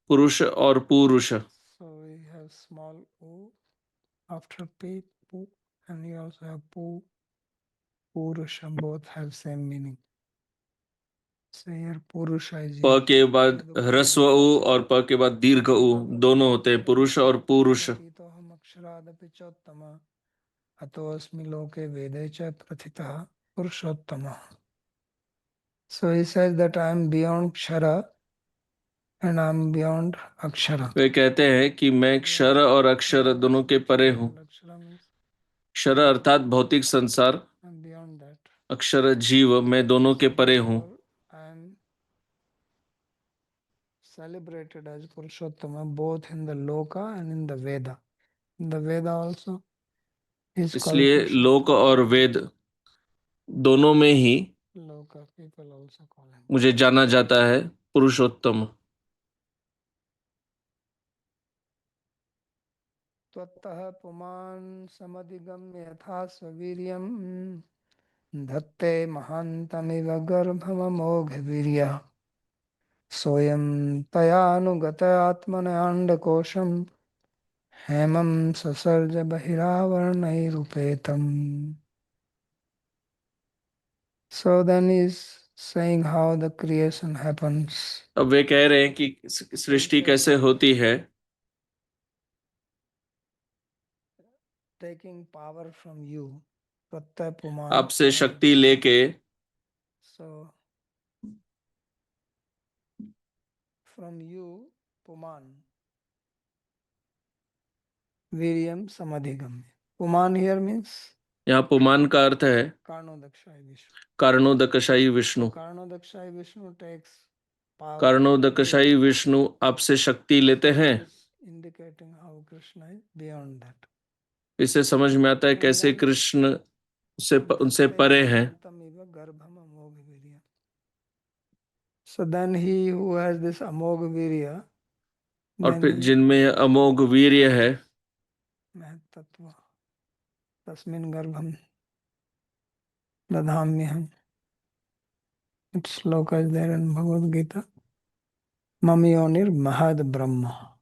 पुरुष और पुरुष। So we have small u after p, pu, and you also have pu, purusha. Both have same meaning. So here purusha is प used. के बाद ह्रस्व उ और प के बाद दीर्घ उ दोनों होते हैं, पुरुष और पुरुष। तो हम अक्षरादपि चोत्तम अतोऽस्मि लोके वेदे च प्रथितः पुरुषोत्तम. So he says that I am beyond kshara and I am beyond akshara. वे कहते हैं कि मैं क्षर और अक्षर दोनों के परे हूँ। Beyond akshara means क्षर अर्थात भौतिक संसार, I am beyond that. अक्षर जीव, मैं दोनों के परे हूँ। Therefore, I am celebrated as Purushottama both in the Loka and in the Veda. In the Veda also is called इसलिए लोक और वेद दोनों में ही Loka. People also call him. मुझे जाना जाता है पुरुषोत्तम। त्वत्तः पुमान् समधिगम्य यथा स्ववीर्यं धत्ते महान्तमिव गर्भममोघवीर्यः सोऽयं तयानुगतयात्मनयाण्डकोशं हेमं ससर्ज बहिरावरणैरुपेतम्. So then he's saying how the creation happens. अब वे कह रहे हैं कि सृष्टि कैसे होती है। Taking power from you, Pratyay Puman. आपसे शक्ति लेके, So from you, Puman, Viryam Samadhigamya. Puman here means यहाँ पुमान का अर्थ है Karnodakshayi Vishnu. कारणोदकशायी Vishnu. Karnodakshayi Vishnu takes power. कारणोदकशायी Vishnu आपसे शक्ति लेते हैं। Indicating how Krishna is beyond that. इससे समझ में आता है कैसे कृष्ण से उनसे परे हैं। So then he who has this amog virya, और फिर जिनमें अमोघ वीर्य है, महत्त्व तस्मिन् गर्भम दधाम्यहम्. That sloka is there in Bhagavad Gita. Mamyonir Mahad Brahma.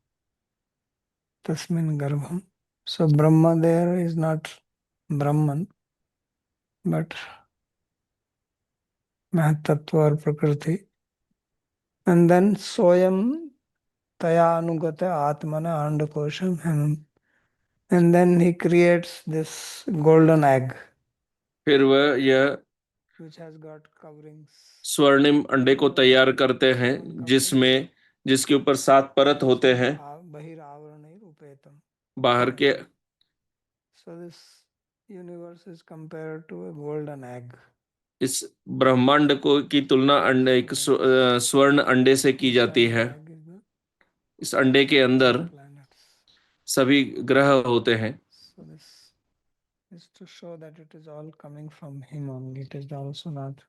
Tasmin Garbham. So Brahma there is not Brahman, but Mahatattva or Prakriti. And then Soyam Taya Anugata Atmana Andakosham Hemam. And then he creates this golden egg फिर वह यह which has got coverings. स्वर्णिम अंडे को तैयार करते हैं जिसके ऊपर 7 परत होते हैं Bahiravarane Upetam. बाहर के। So this universe is compared to a golden egg. इस ब्रह्मांड को की तुलना एक स्वर्ण अंडे से की जाती है। Egg is the इस अंडे के अंदर planets. सभी ग्रह होते हैं। So this is to show that it is all coming from him only. It is also not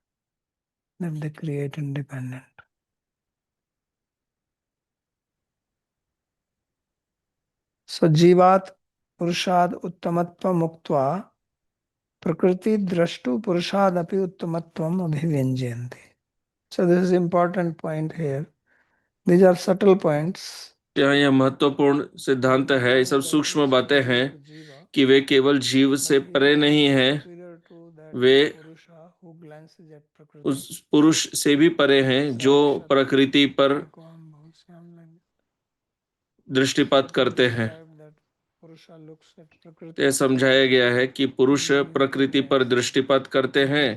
that they create independent. So जीवात पुरुषाद उत्तमत्व मुक्त्वा प्रकृति द्रष्टु पुरुषाद अपि उत्तमत्वम अभिव्यंजयन्ति. So this is important point here. These are subtle points. यहाँ यह महत्वपूर्ण सिद्धांत है। ये सब सूक्ष्म बातें हैं कि वे केवल जीव से परे नहीं हैं, वे उस पुरुष से भी परे हैं जो प्रकृति पर दृष्टिपात करते हैं। यह समझाया गया है कि पुरुष प्रकृति पर दृष्टिपात करते हैं।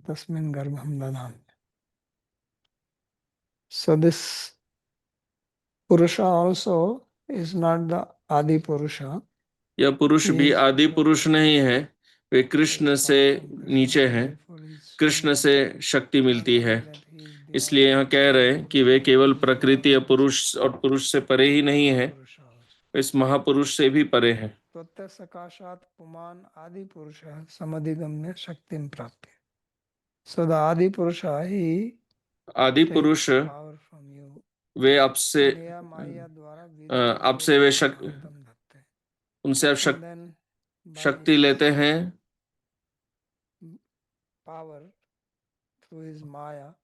तस्मिन् गर्भं दधामि. So this Purusha also is not the Adi Purusha. यह पुरुष भी आदि पुरुष नहीं है, वे कृष्ण से नीचे हैं। कृष्ण से शक्ति मिलती है। इसलिए यहाँ कह रहे हैं कि वे केवल प्रकृति या पुरुष और पुरुष से परे ही नहीं है, इस महापुरुष से भी परे हैं। त्वत्त सकाशात पुमान आदि पुरुष समधिगम्य शक्तिं प्राप्य. So the Adi Purusha, he आदि पुरुष power from you. वे आपसे आपसे वे उनसे आप शक्ति लेते हैं power through his Maya.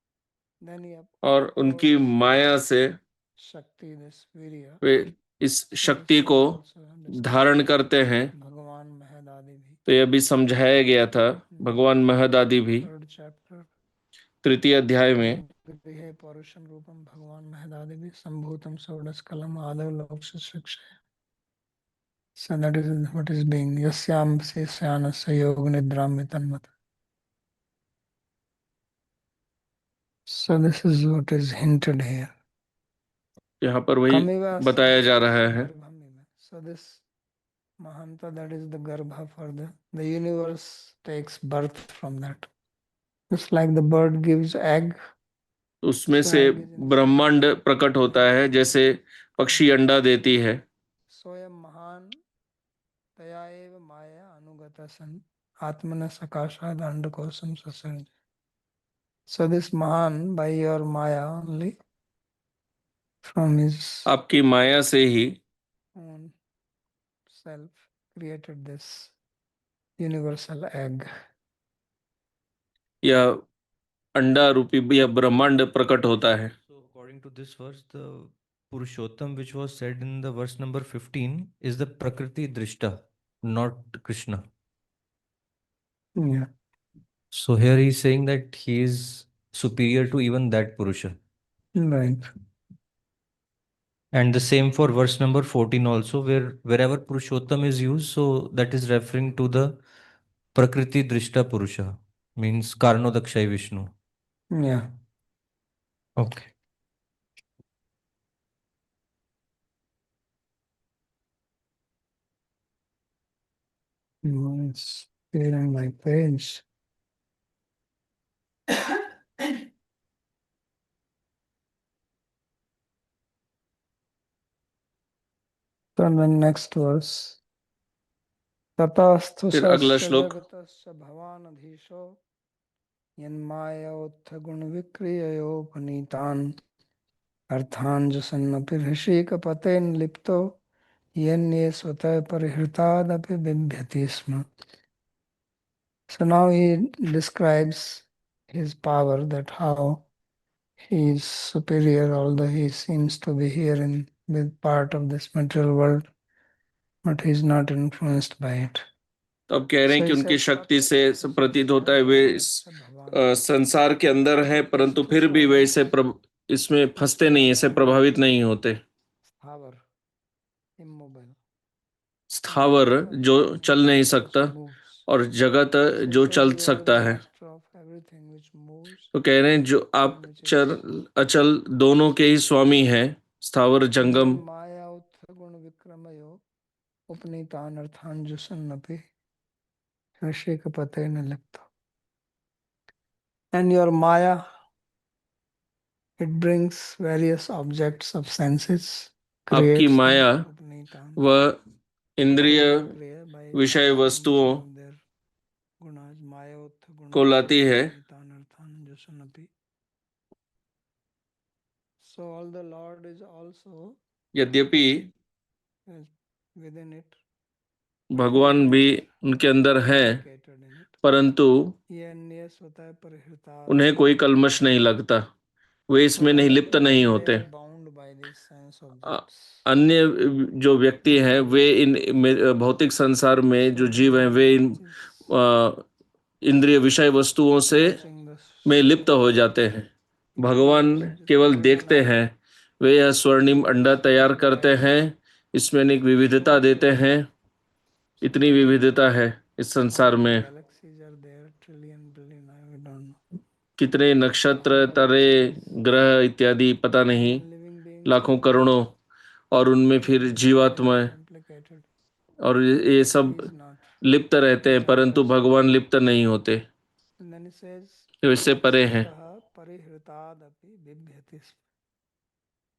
Then he और उनकी माया से शक्ति this virya. वे इस शक्ति को धारण करते हैं। भगवान महदादि भी. तो यह भी समझाया गया था भगवान महदादि भी Third chapter. तृतीय अध्याय में। गृहे पौरुषम रूपम भगवान महदादि भी संभूतम षोडशकलम आदव लोक शिक्षा. So that is what is being yasyam se syanasya yoga nidram vitanmat. So this is what is hinted here. यहाँ पर वही बताया जा रहा है। So this Mahanta, that is the Garbha for the universe takes birth from that. Just like the bird gives egg. उसमें से ब्रह्मांड प्रकट होता है, जैसे पक्षी अंडा देती है। स्वयं महान तया एव माया अनुगता सन आत्मन सकाशाद अंडकोशम ससर्ज. So this Mahan by your Maya only from his आपकी माया से ही own self created this universal egg. यह अंडा रूपी यह ब्रह्मांड प्रकट होता है। So according to this verse, the Purushottam which was said in the verse number 15 is the Prakriti Drishta, not Krishna. Yeah. So here he is saying that he is superior to even that Purusha. Right. And the same for verse number 14 also, where wherever Purushottam is used, so that is referring to the Prakriti Drishta Purusha, means Karnodakshay Vishnu. Yeah. Okay. It's clearing my page. So the next verse. ततस्तु फिर अगला श्लोक। जगतस्य भवानधीशो यन्मायोत्थ गुण विक्रियोपनीतान् अर्थान् जसन्नपि ऋषिकपतेन लिप्तो यन्ये स्वतः परिहृतादपि बिभ्यति स्म. So now he describes his power, that how he is superior, although he seems to be here in with part of this material world, but he is not influenced by it. तो अब कह रहे हैं कि उनकी शक्ति से प्रतीत होता है वे इस संसार के अंदर है, परंतु फिर भी वे इसमें फंसते नहीं, इसे प्रभावित नहीं होते। स्थावर, immobile, स्थावर जो चल नहीं सकता और जगत जो चल सकता है। master of everything which moves, तो कह रहे हैं जो आप चर अचल दोनों के ही स्वामी हैं, स्थावर जंगम। माया उत्थ गुण विक्रमयो उपनीतान अर्थान जुसन्नपि ऋषि का पते न लगता। And your Maya, it brings various objects of senses, आपकी creates माया उपनीतान, वह इंद्रिय by विषय वस्तुओं their gunas, Maya उत्थ गुण को लाती है। उपनीतान अर्थान जुसन्नपि. So all the Lord is also यद्यपि within it, भगवान भी उनके अंदर है, located in it. परंतु ये अन्य स्वतः परिहृता, उन्हें कोई कलमश नहीं लगता, वे इसमें नहीं लिप्त नहीं होते। bound by these sense a- objects. अन्य जो व्यक्ति हैं वे इन भौतिक संसार में जो जीव हैं वे इन इंद्रिय विषय वस्तुओं से में लिप्त हो जाते हैं। भगवान केवल देखते हैं, वे यह स्वर्णिम अंडा तैयार करते हैं, इसमें अनेक विविधता देते हैं। इतनी विविधता है इस संसार में, Galaxies are there, trillion, billion, I don't know. कितने नक्षत्र, तारे, ग्रह इत्यादि पता नहीं, Living beings लाखों करोड़ों, और उनमें फिर जीवात्माएं, complicated. और ये सब He is not. लिप्त रहते हैं, परंतु भगवान लिप्त नहीं होते, And then he says, जो इससे परे हैं। "Sataha parihritadapi bibhyati sma."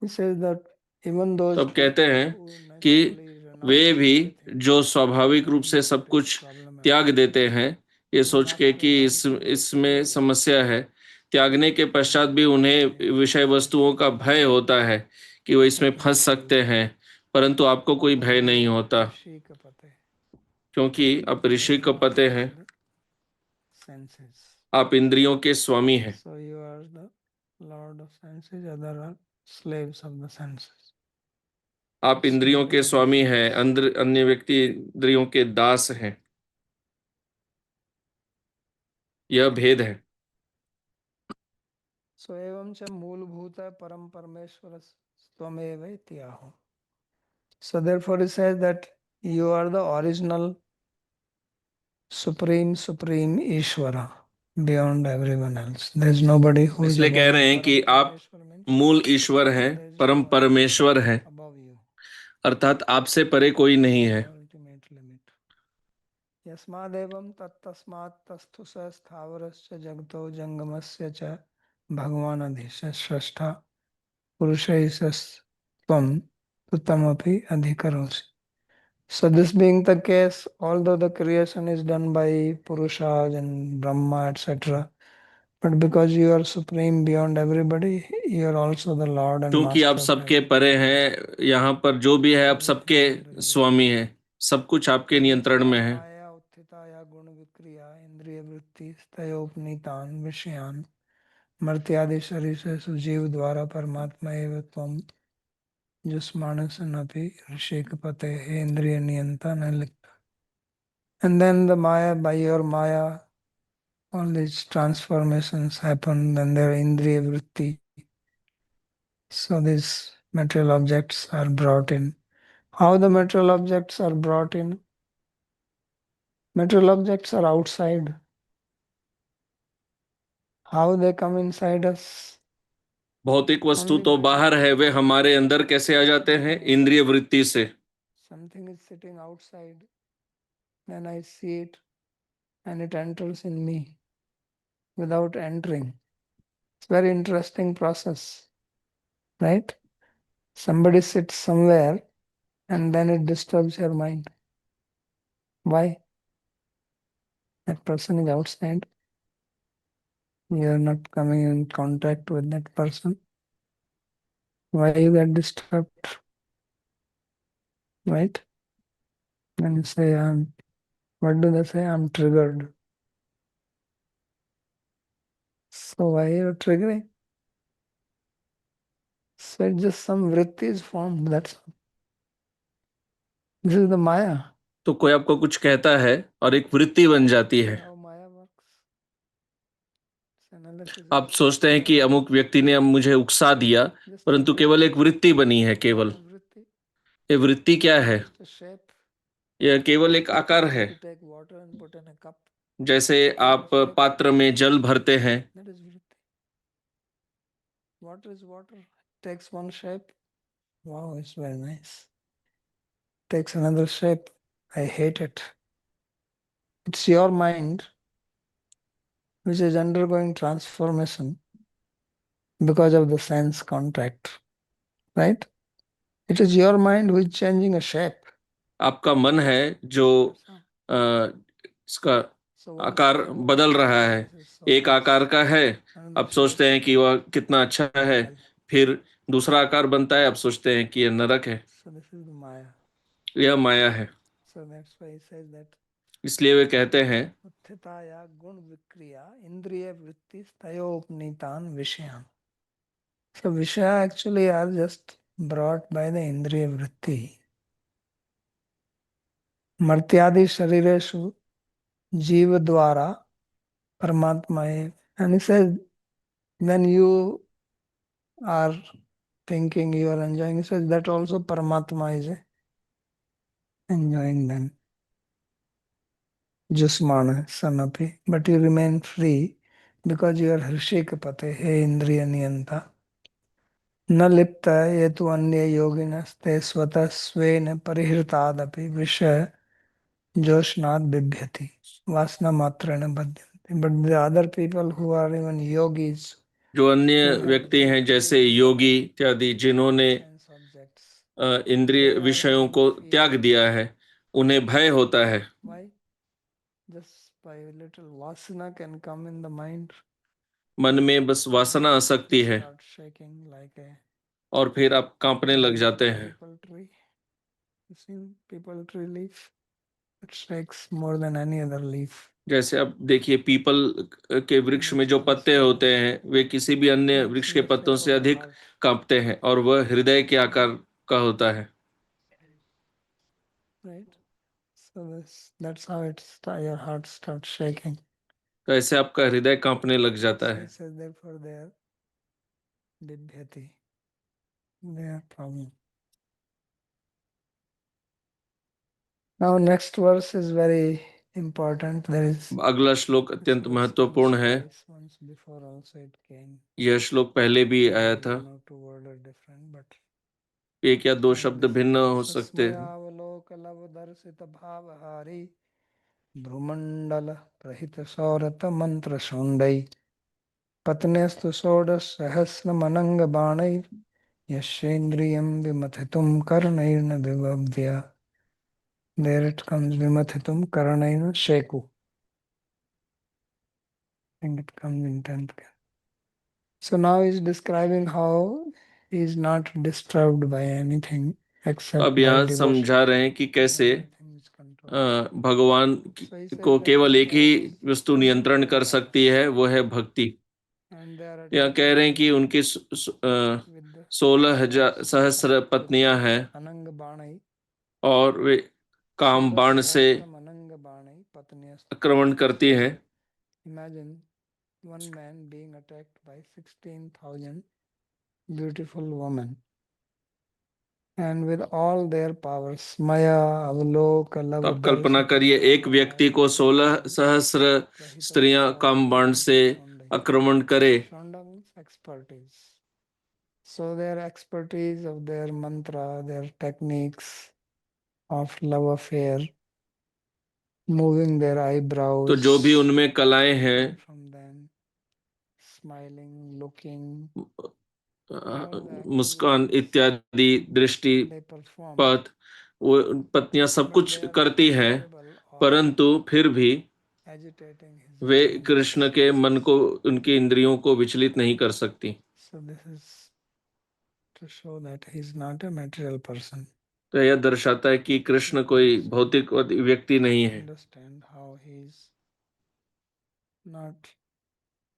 He says that even those तो अब कहते हैं who कि naturally renounce वे भी everything, जो स्वाभाविक रूप से सब कुछ त्याग देते हैं, ये सोच के कि इसमें समस्या है, त्यागने के पश्चात भी उन्हें विषय वस्तुओं का भय होता है कि वो इसमें फंस सकते हैं, परंतु आपको कोई भय नहीं होता, ऋषि का पते, क्योंकि आप ऋषि का पते हैं, senses. आप इंद्रियों के स्वामी हैं। So you are the lord of senses, other are slaves of the senses. आप इंद्रियों के स्वामी हैं, अन्य व्यक्ति इंद्रियों के दास हैं। यह भेद है। So एवं च मूलभूत परम परमेश्वर त्वमेव इति आहो. So therefore he says that you are the original supreme Ishvara beyond everyone else. There is nobody who is इसलिए कह रहे हैं कि आप मूल ईश्वर हैं, परम परमेश्वर हैं, above you. अर्थात आपसे परे कोई नहीं है। Ultimate limit. यस्मादेवं तत्तस्मात् तस्थु स स्थावरस्य जगतो जंगमस्य च भगवान अधिष्ठा पुरुषैषस्त्वं तमपि अधिकरोसि. So this being the case, although the creation is done by Purushas and Brahma, etc., but because you are supreme beyond everybody, you are also the Lord and क्योंकि Master आप of सबके everything. परे हैं, यहाँ पर जो भी है आप सबके स्वामी हैं, सब कुछ आपके नियंत्रण में है। माया उत्थिताया गुण विक्रिया इंद्रिय वृत्ति स्तयोपनीतान विषयान मर्त्यादि शरीर से सुजीव द्वारा परमात्मा एवं त्वम जुष्मानसनपि ऋषिकपते हे इंद्रिय नियंता न लिखता. And then the Maya, by your Maya, all these transformations happen, then their Indriya Vritti. So these material objects are brought in. How the material objects are brought in? Material objects are outside. How they come inside us? भौतिक वस्तु तो बाहर है, वे हमारे अंदर कैसे आ जाते हैं? इंद्रिय वृत्ति से। Something is sitting outside, then I see it and it enters in me without entering. It's a very interesting process, right? Somebody sits somewhere and then it disturbs your mind. Why? That person is outside. You are not coming in contact with that person. Why you get disturbed? Right? Then you say, what do they say? I'm triggered. So why you're triggering? So it's just some vritti is formed. That's all. This is the Maya. तो कोई आपको कुछ कहता है और एक वृत्ति बन जाती है। How Maya works. It's analysis आप of सोचते हैं कि अमुक व्यक्ति ने अब मुझे उकसा दिया, just परंतु केवल एक वृत्ति बनी है। केवल a vritti, ये वृत्ति क्या है? just a shape. यह केवल एक आकार है। You take water and put in a cup. जैसे आप पात्र में जल भरते हैं, That is vritti. Water is water. Takes one shape. Wow, it's very nice. Takes another shape. I hate it. It's your mind which is undergoing transformation because of the sense contact. Right? It is your mind which is changing a shape. आपका मन है जो That's all. इसका So one आकार say, "Oh, बदल रहा है। this is so एक nice." आकार का है, Another अब सोचते हैं कि वह कितना अच्छा है। hell. फिर दूसरा आकार बनता है, अब सोचते हैं कि यह नरक है। So this is the Maya. यह माया है। So that's why he says that इसलिए वे कहते हैं उत्थिताया गुण विक्रिया इंद्रिय वृत्ति तयोपनीतान विषयान. So Vishaya actually are just brought by the Indriya Vritti. Martyadi Sharireshu Jiva Dwara Paramatma. And he says, when you are thinking you are enjoying, he says that also Paramatma is enjoying them. Jusmana Sanapi. But you remain free because you are Hrishikapate, He Indriya Niyanta. न लिप्त ये तो अन्य योगिनस्ते स्वतः स्वेन परिहृतादपि विषय जोशनाद बिभ्यति वासना मात्रेण बध्यन्ति. But the other people who are even yogis, जो अन्य व्यक्ति हैं जैसे योगी इत्यादि, जिन्होंने sense objects, इंद्रिय विषयों को त्याग दिया है, उन्हें भय होता है। why? Just by a little vasana can come in the mind. मन में बस वासना आ सकती है Start shaking like a और फिर आप कांपने लग जाते हैं। people tree. You see people tree leaf? It shakes more than any other leaf. जैसे आप देखिए पीपल के वृक्ष में जो पत्ते होते हैं, वे किसी भी अन्य वृक्ष के पत्तों से अधिक कांपते हैं, और वह हृदय के आकार का होता है। Right? So that's how your heart starts shaking. तो ऐसे आपका हृदय कांपने लग जाता So है। he says therefore they are bibhyati. They are problem. Now next verse is very important. There is अगला श्लोक this अत्यंत verse महत्वपूर्ण comes है। twice. Once before also it came. यह श्लोक पहले भी आया था। One or two words are different, but एक या दो and शब्द this is भिन्न हो also सकते हैं। smayavalokalavadarshita bhavahari bhrumandala prahita saurata mantra shondai patnestu षोडश सहस्रमनंग बाणैः यस्येन्द्रियं विमथितुं कर्णैर्न विबध्य. There it comes vimathitum karanaina sheku. I think it comes in 10th. So now he's describing how he is not disturbed by anything except अब by यहाँ devotion. समझा रहे हैं कि कैसे Everything is controlled. भगवान So he says को that केवल when एक ही there is वस्तु नियंत्रण कर सकती है, वो है भक्ति। and they are यहाँ कह रहे हैं कि उनकी with the 16,000 सहस्र पत्नियां हैं anang banai और वे काम बाण से anang banai patniyas. आक्रमण करती हैं। Imagine one man being attacked by 16,000 beautiful women. And with all their powers, Maya, Avaloka, तो आप कल्पना करिए, एक व्यक्ति को 16 सहस्र स्त्रियां काम बाण से आक्रमण करे। Shonda means expertise. So their expertise of their mantra, their techniques of love affair, moving their eyebrows, तो जो भी उनमें कलाएं हैं, from them, smiling, looking, मुस्कान इत्यादि, दृष्टि they perform. पथ, वो पत्नियां सब But कुछ they are करती हैं, incapable of परंतु फिर भी agitating his way will and Krishna के मन को, उनकी इंद्रियों को विचलित नहीं कर सकती। so this is to show that he is not a material person. तो यह दर्शाता है कि कृष्ण कोई भौतिक व्यक्ति नहीं है। Understand how he is not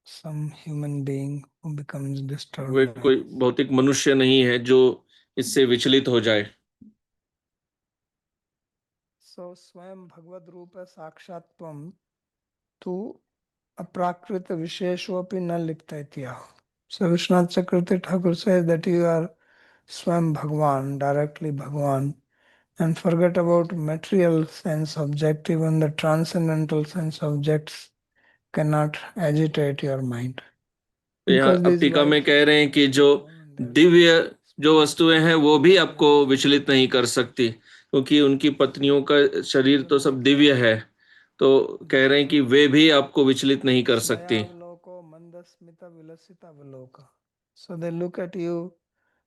some human being who becomes disturbed way by कोई this. भौतिक मनुष्य नहीं है जो इससे विचलित हो जाए। So स्वयं भगवद रूप साक्षात्वम तु अप्राकृत विशेषोपि न लिप्यते। So Vishwanath Chakravarti Thakur says that you are Swam Bhagwan, directly Bhagwan, and forget about material sense object, even the transcendental sense objects cannot agitate your mind. तो यहाँ Because अब these टीका में vibes कह रहे हैं कि जो दिव्य जो वस्तुएं हैं वो भी आपको विचलित नहीं कर सकती, क्योंकि उनकी पत्नियों का शरीर तो सब दिव्य है, तो कह रहे हैं कि वे भी आपको विचलित नहीं कर सकती। दयावलोको मंदस्मिता विलसितावलोक. So they look at you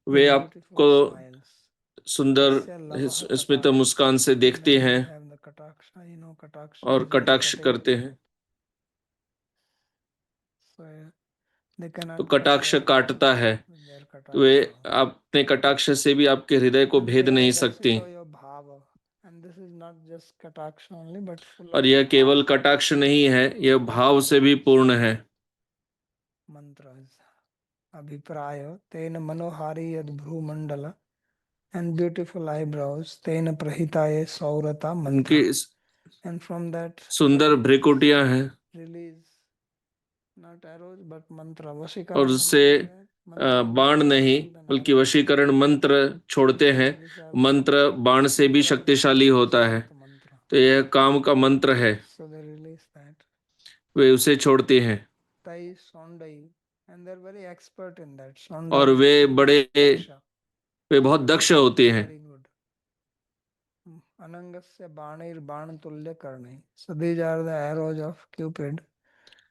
way with आपको beautiful smiles. सुंदर तस्य लवः स्मित कटाक्ष. मुस्कान से देखते Then हैं they have the kataksha, kataksha और is like कटाक्ष cutting. करते हैं। So they cannot तो cut कटाक्ष your heart काटता है, with their तो वे kataksha. अपने कटाक्ष से भी आपके हृदय को And भेद they are नहीं सकती। daksito your bhava. And this is not just kataksha only, but full और of यह केवल bhava. कटाक्ष नहीं है, यह भाव से भी पूर्ण है। Mantras. Abhipraya. Tena manohari yad bhrumandala. And beautiful eyebrows. Tena prahitaye saurata mantra. उनकी And from that सुंदर भ्रिकुटियां हैं release not arrows but mantra. और Vashikaranam उससे is that mantra is बाण more नहीं powerful than बल्कि arrows. वशीकरण मंत्र छोड़ते हैं। So these are the मंत्र बाण से भी mantra शक्तिशाली होता है, Sat mantra. तो यह काम का मंत्र है, So they release that. वे उसे छोड़ते हैं। Tai Sondai. And they're very expert in that. और Sondai. वे बड़े Daksha. वे बहुत दक्ष होते हैं। Very good. Anangasya Banir Ban Tulya Karni. So these are the arrows of Cupid.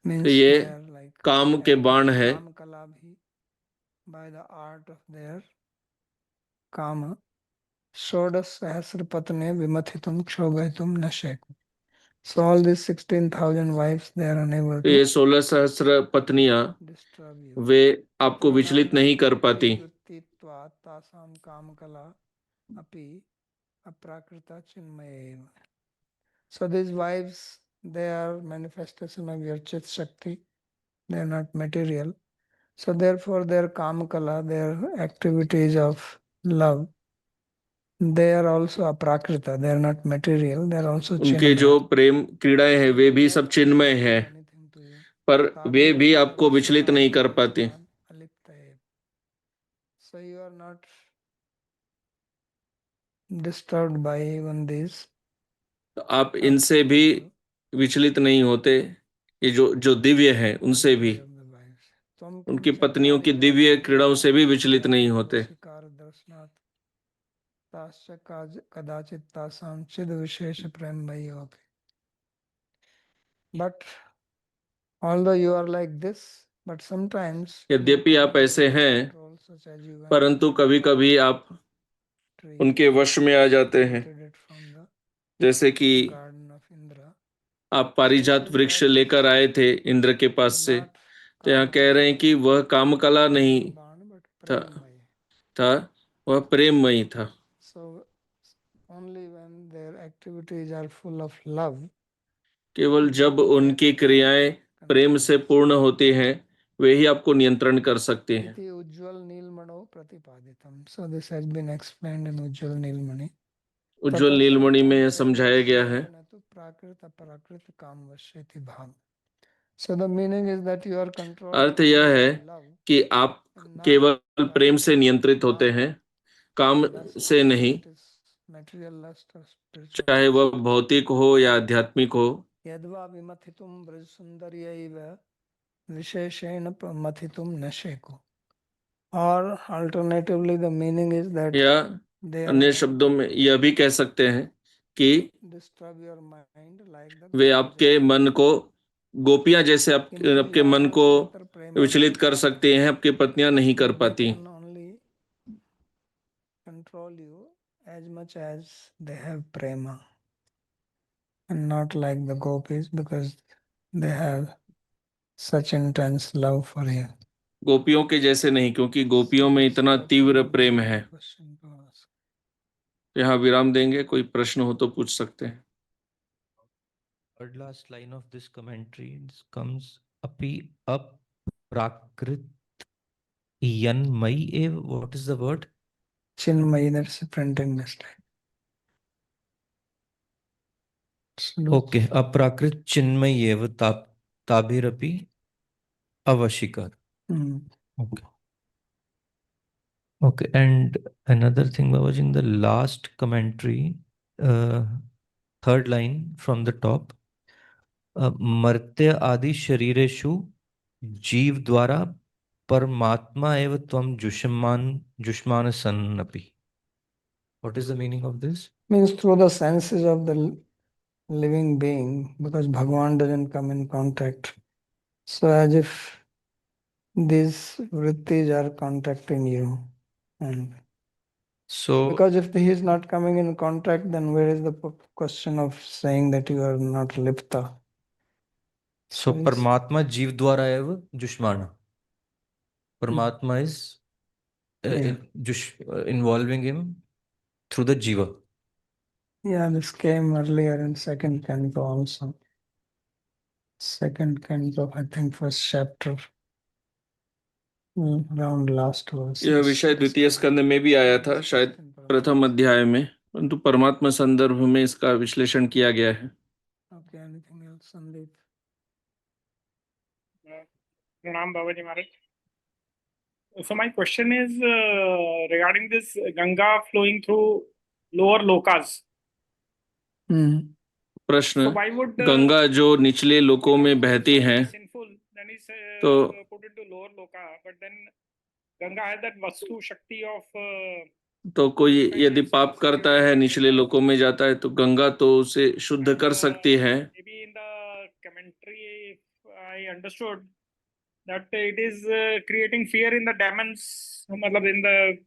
Means तो ये they are like काम के arrows बाण of है। Kam Kalabhi by the art of their Kama. Shodas Sahasra Patne Vimathitum Kshobaitum Nasheku. So all these 16,000 wives, they are unable तो ये to 16 सहस्र पत्नियां disturb you. वे आपको विचलित नहीं कर पाती। Yuktitva tasam kamakala api aprakrita chinmaya. So these wives, they are manifestation of your Chit Shakti. They are not material. So therefore their kamakala, their activities of love, they are also aprakrita. They are not material. They are also उनके जो chinmaya. प्रेम क्रीड़ाएं हैं वे भी सब चिन्मय है, Anything to you. पर वे भी Tapi आपको विचलित नहीं कर पाती। rasavadistan aliptaye. So you are not disturbed by even these. तो आप इनसे भी विचलित नहीं होते, ये जो जो दिव्य है उनसे भी, उनकी पत्नियों की दिव्य क्रीड़ाओं से भी विचलित नहीं होते। कदाचित तासाम चिद विशेष प्रेम भई. But although you are like this, but sometimes यद्यपि आप ऐसे हैं, परंतु कभी कभी आप उनके वश में आ जाते हैं, जैसे कि आप पारिजात वृक्ष लेकर आए थे इंद्र के पास से, तो यहाँ कह रहे हैं कि वह कामकला नहीं था, वह प्रेममयी था। So only when their activities are full of love, केवल जब उनकी क्रियाएं प्रेम से पूर्ण होती हैं, वे ही आपको नियंत्रण कर सकते हैं। इति उज्ज्वल नीलमणो प्रतिपादितम. So this has been explained in उज्ज्वल नीलमणि. उज्ज्वल नीलमणि में यह समझाया गया है। प्राकृत अपराकृत काम वश्यति भाव. So the meaning is that you are controlled अर्थ यह है कि आप केवल प्रेम से नियंत्रित होते हैं, काम से नहीं, चाहे वह भौतिक हो या आध्यात्मिक हो। यद्वा विमथितुम ब्रज सुंदर्यैव विशेषेण मथितुम न शेको. और alternatively the meaning is that या अन्य शब्दों में यह भी कह सकते हैं कि disturb your mind like the way आपके मन को गोपियां जैसे आपके मन को विचलित कर सकते हैं, आपकी पत्नियां नहीं कर पाती। control you as much as they have prema and not like the gopis because they have such intense love for you. गोपियों के जैसे नहीं, क्योंकि गोपियों में इतना तीव्र प्रेम है। यहाँ विराम देंगे, कोई प्रश्न हो तो पूछ सकते हैं। Third last line of this commentary comes api up Prakrit Yanmai ev. What is the word? Chinmay, that's a printing mistake. So Okay. Aprakrit Chinmai ev tabirapi avashikar. Okay. Okay. And another thing, Babaji, in the last commentary, third line from the top, मर्त्य आदि शरीरेषु जीव द्वारा परमात्मा एव त्वं जुष्मान सन्नपि. What is the meaning of this? means through the senses of the living being, because Bhagavan doesn't come in contact. So as if these vrittis are contacting you. And So, because if he is not coming in contact, then where is the question of saying that you are not lipta? so it's- Paramatma जीव द्वारा एव जुष्मान. Paramatma is Yeah. involving him through the jiva. Yeah, this came earlier in second canto also. Second canto, I think first chapter. Around last verse. यह विषय द्वितीय स्कंद में भी आया था, शायद प्रथम अध्याय में, परंतु परमात्मा संदर्भ में इसका विश्लेषण किया गया है. Okay, anything else, Sandeep? Pranam Babaji Maharaj. So my question is regarding this Ganga flowing through lower lokas. प्रश्न, So why would गंगा जो निचले लोकों में बहती हैं, sinful then is तो put into lower loka, but then Ganga has that vastu shakti of तो कोई यदि पाप करता है, निचले लोकों में जाता है, तो गंगा तो उसे शुद्ध कर सकती है. maybe in the commentary I understood that it is creating fear in the demons, matlab in the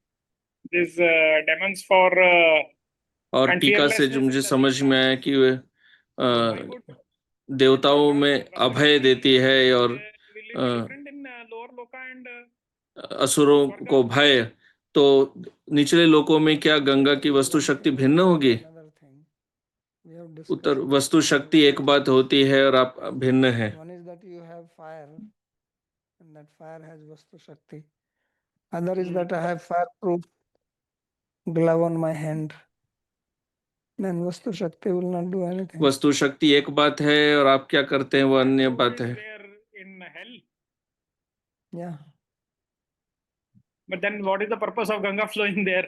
this demons for और and टीका से जो fearlessness मुझे in the समझ में आया कि वे So why would देवताओं में Ganga अभय देती है और will it be different in lower loka and असुरों को भय, तो निचले लोकों में क्या गंगा की वस्तु शक्ति भिन्न होगी? Another thing. We have Uttar discussed वस्तु शक्ति एक बात होती है और आप भिन्न है. one is that you have fire, and that fire has vastu shakti. Other is that I have fireproof glove on my hand. Then vastu shakti will not do anything. वस्तु शक्ति एक बात है और आप क्या करते हैं वो अन्य so बात is है. there in hell? Yeah. But then what is the purpose of Ganga flowing there?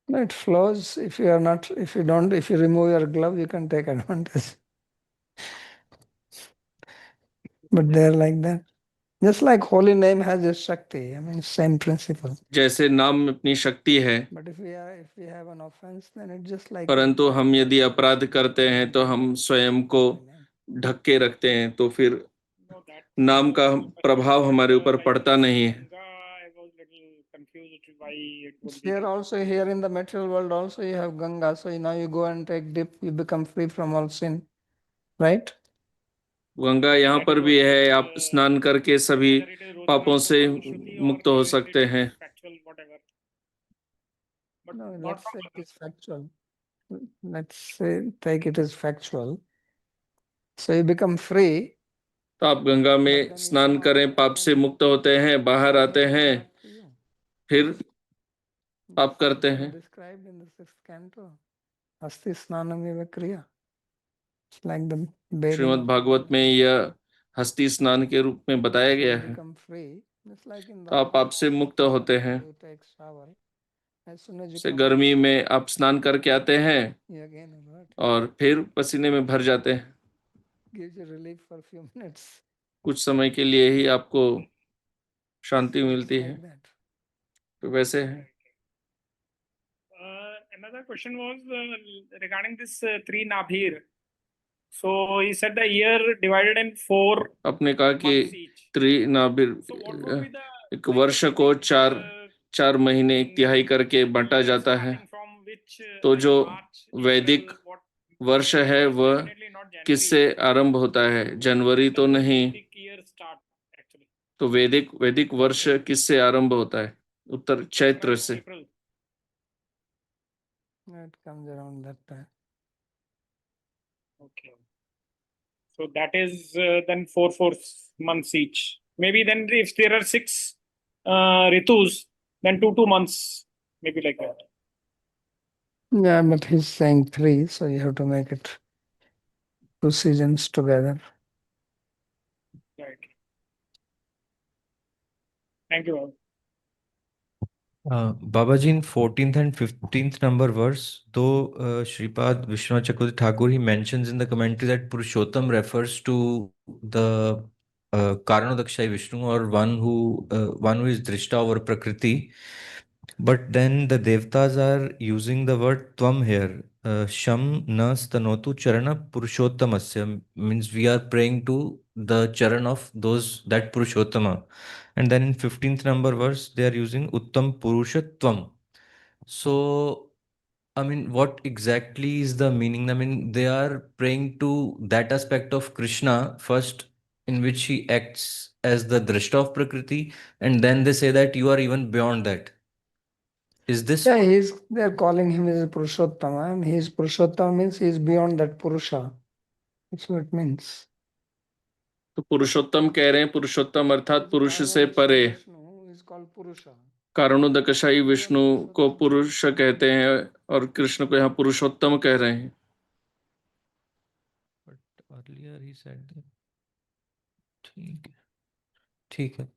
No, it flows. If you are not, if you don't, if you remove your glove, you can take advantage. But they're like that. Just like holy name has its shakti. I mean, same principle. जैसे नाम में अपनी शक्ति है, But if we have an offense, then it's just like परंतु हम यदि अपराध करते हैं तो हम स्वयं को ढक के रखते हैं, तो फिर No, that नाम का प्रभाव हमारे ऊपर like पड़ता नहीं है. Ganga, I was little confused why it would be here there. also, here in the material world also you have Ganga. So now you go and take dip, you become free from all sin, right? Ganga यहाँ पर भी है, आप स्नान करके सभी Whether it is Roja पापों से Shruti or मुक्त हो whether सकते it हैं. is factual, whatever. But No, not let's from say it is factual. Let's say take it as factual. So you become free. तो आप गंगा but में then you स्नान know, करें, पाप से मुक्त होते हैं, बाहर आते हैं, back to you. फिर पाप This करते is हैं. described in the 6th canto. Asti snanam eva kriya. It's like the bathing Shrimad of Bhagavat में यह हस्ती स्नान के रूप में बताया So गया you है. become free. Just like in the तो आप पाप से मुक्त होते हैं. you take shower. As soon as you से come गर्मी में आप स्नान करके आते हैं you again avert. और फिर पसीने में भर जाते हैं. Gives you relief for a few minutes. कुछ समय के लिए ही आपको शांति It's मिलती है. like that. तो वैसे है. Another question was regarding this three Nabhir. So he said the year divided in 4 आपने कहा कि months each. त्रिनाभिर So what would be the एक वर्ष को चार महीने एक तिहाई करके बांटा जाता है. starting from which तो जो March, वैदिक April, what वर्ष है वह definitely not January. किससे आरंभ होता है? जनवरी तो नहीं. Vedic year start actually. तो वैदिक वर्ष किससे आरंभ होता है? उत्तर चैत्र से. April. It comes around that time. Okay. So that is then 4 months each. maybe then if there are 6 ritus, then 2 months, maybe like that. Yeah, but he's saying 3, so you have to make it 2 seasons together. Right. Thank you, Baba. Babaji, in 14th and 15th number verse, though Sripad Vishwanath Chakravarti Thakur, he mentions in the commentary that Purushottam refers to the Karanodakshai Vishnu, or one who is Drishta over Prakriti. But then the Devtas are using the word Tvam here. Sham na stanotu charana Purushottamasya, means we are praying to the charan of that Purushottama. And then in 15th number verse, they are using Uttam Purushatvam. So, I mean, what exactly is the meaning? I mean, they are praying to that aspect of Krishna first, in which he acts as the Drishta of Prakriti, and then they say that you are even beyond that. Is this? Yeah, they're calling him as Purushottama, and his Purushottama means he's beyond that Purusha. That's what it means. तो पुरुषोत्तम कह रहे हैं, पुरुषोत्तम अर्थात पुरुष से परे। Vishnu is called Purusha. कारणोदकशाई Vishnu को पुरुष कहते हैं और कृष्ण को यहाँ पुरुषोत्तम कह रहे हैं। But earlier he said that. ठीक है, ठीक है।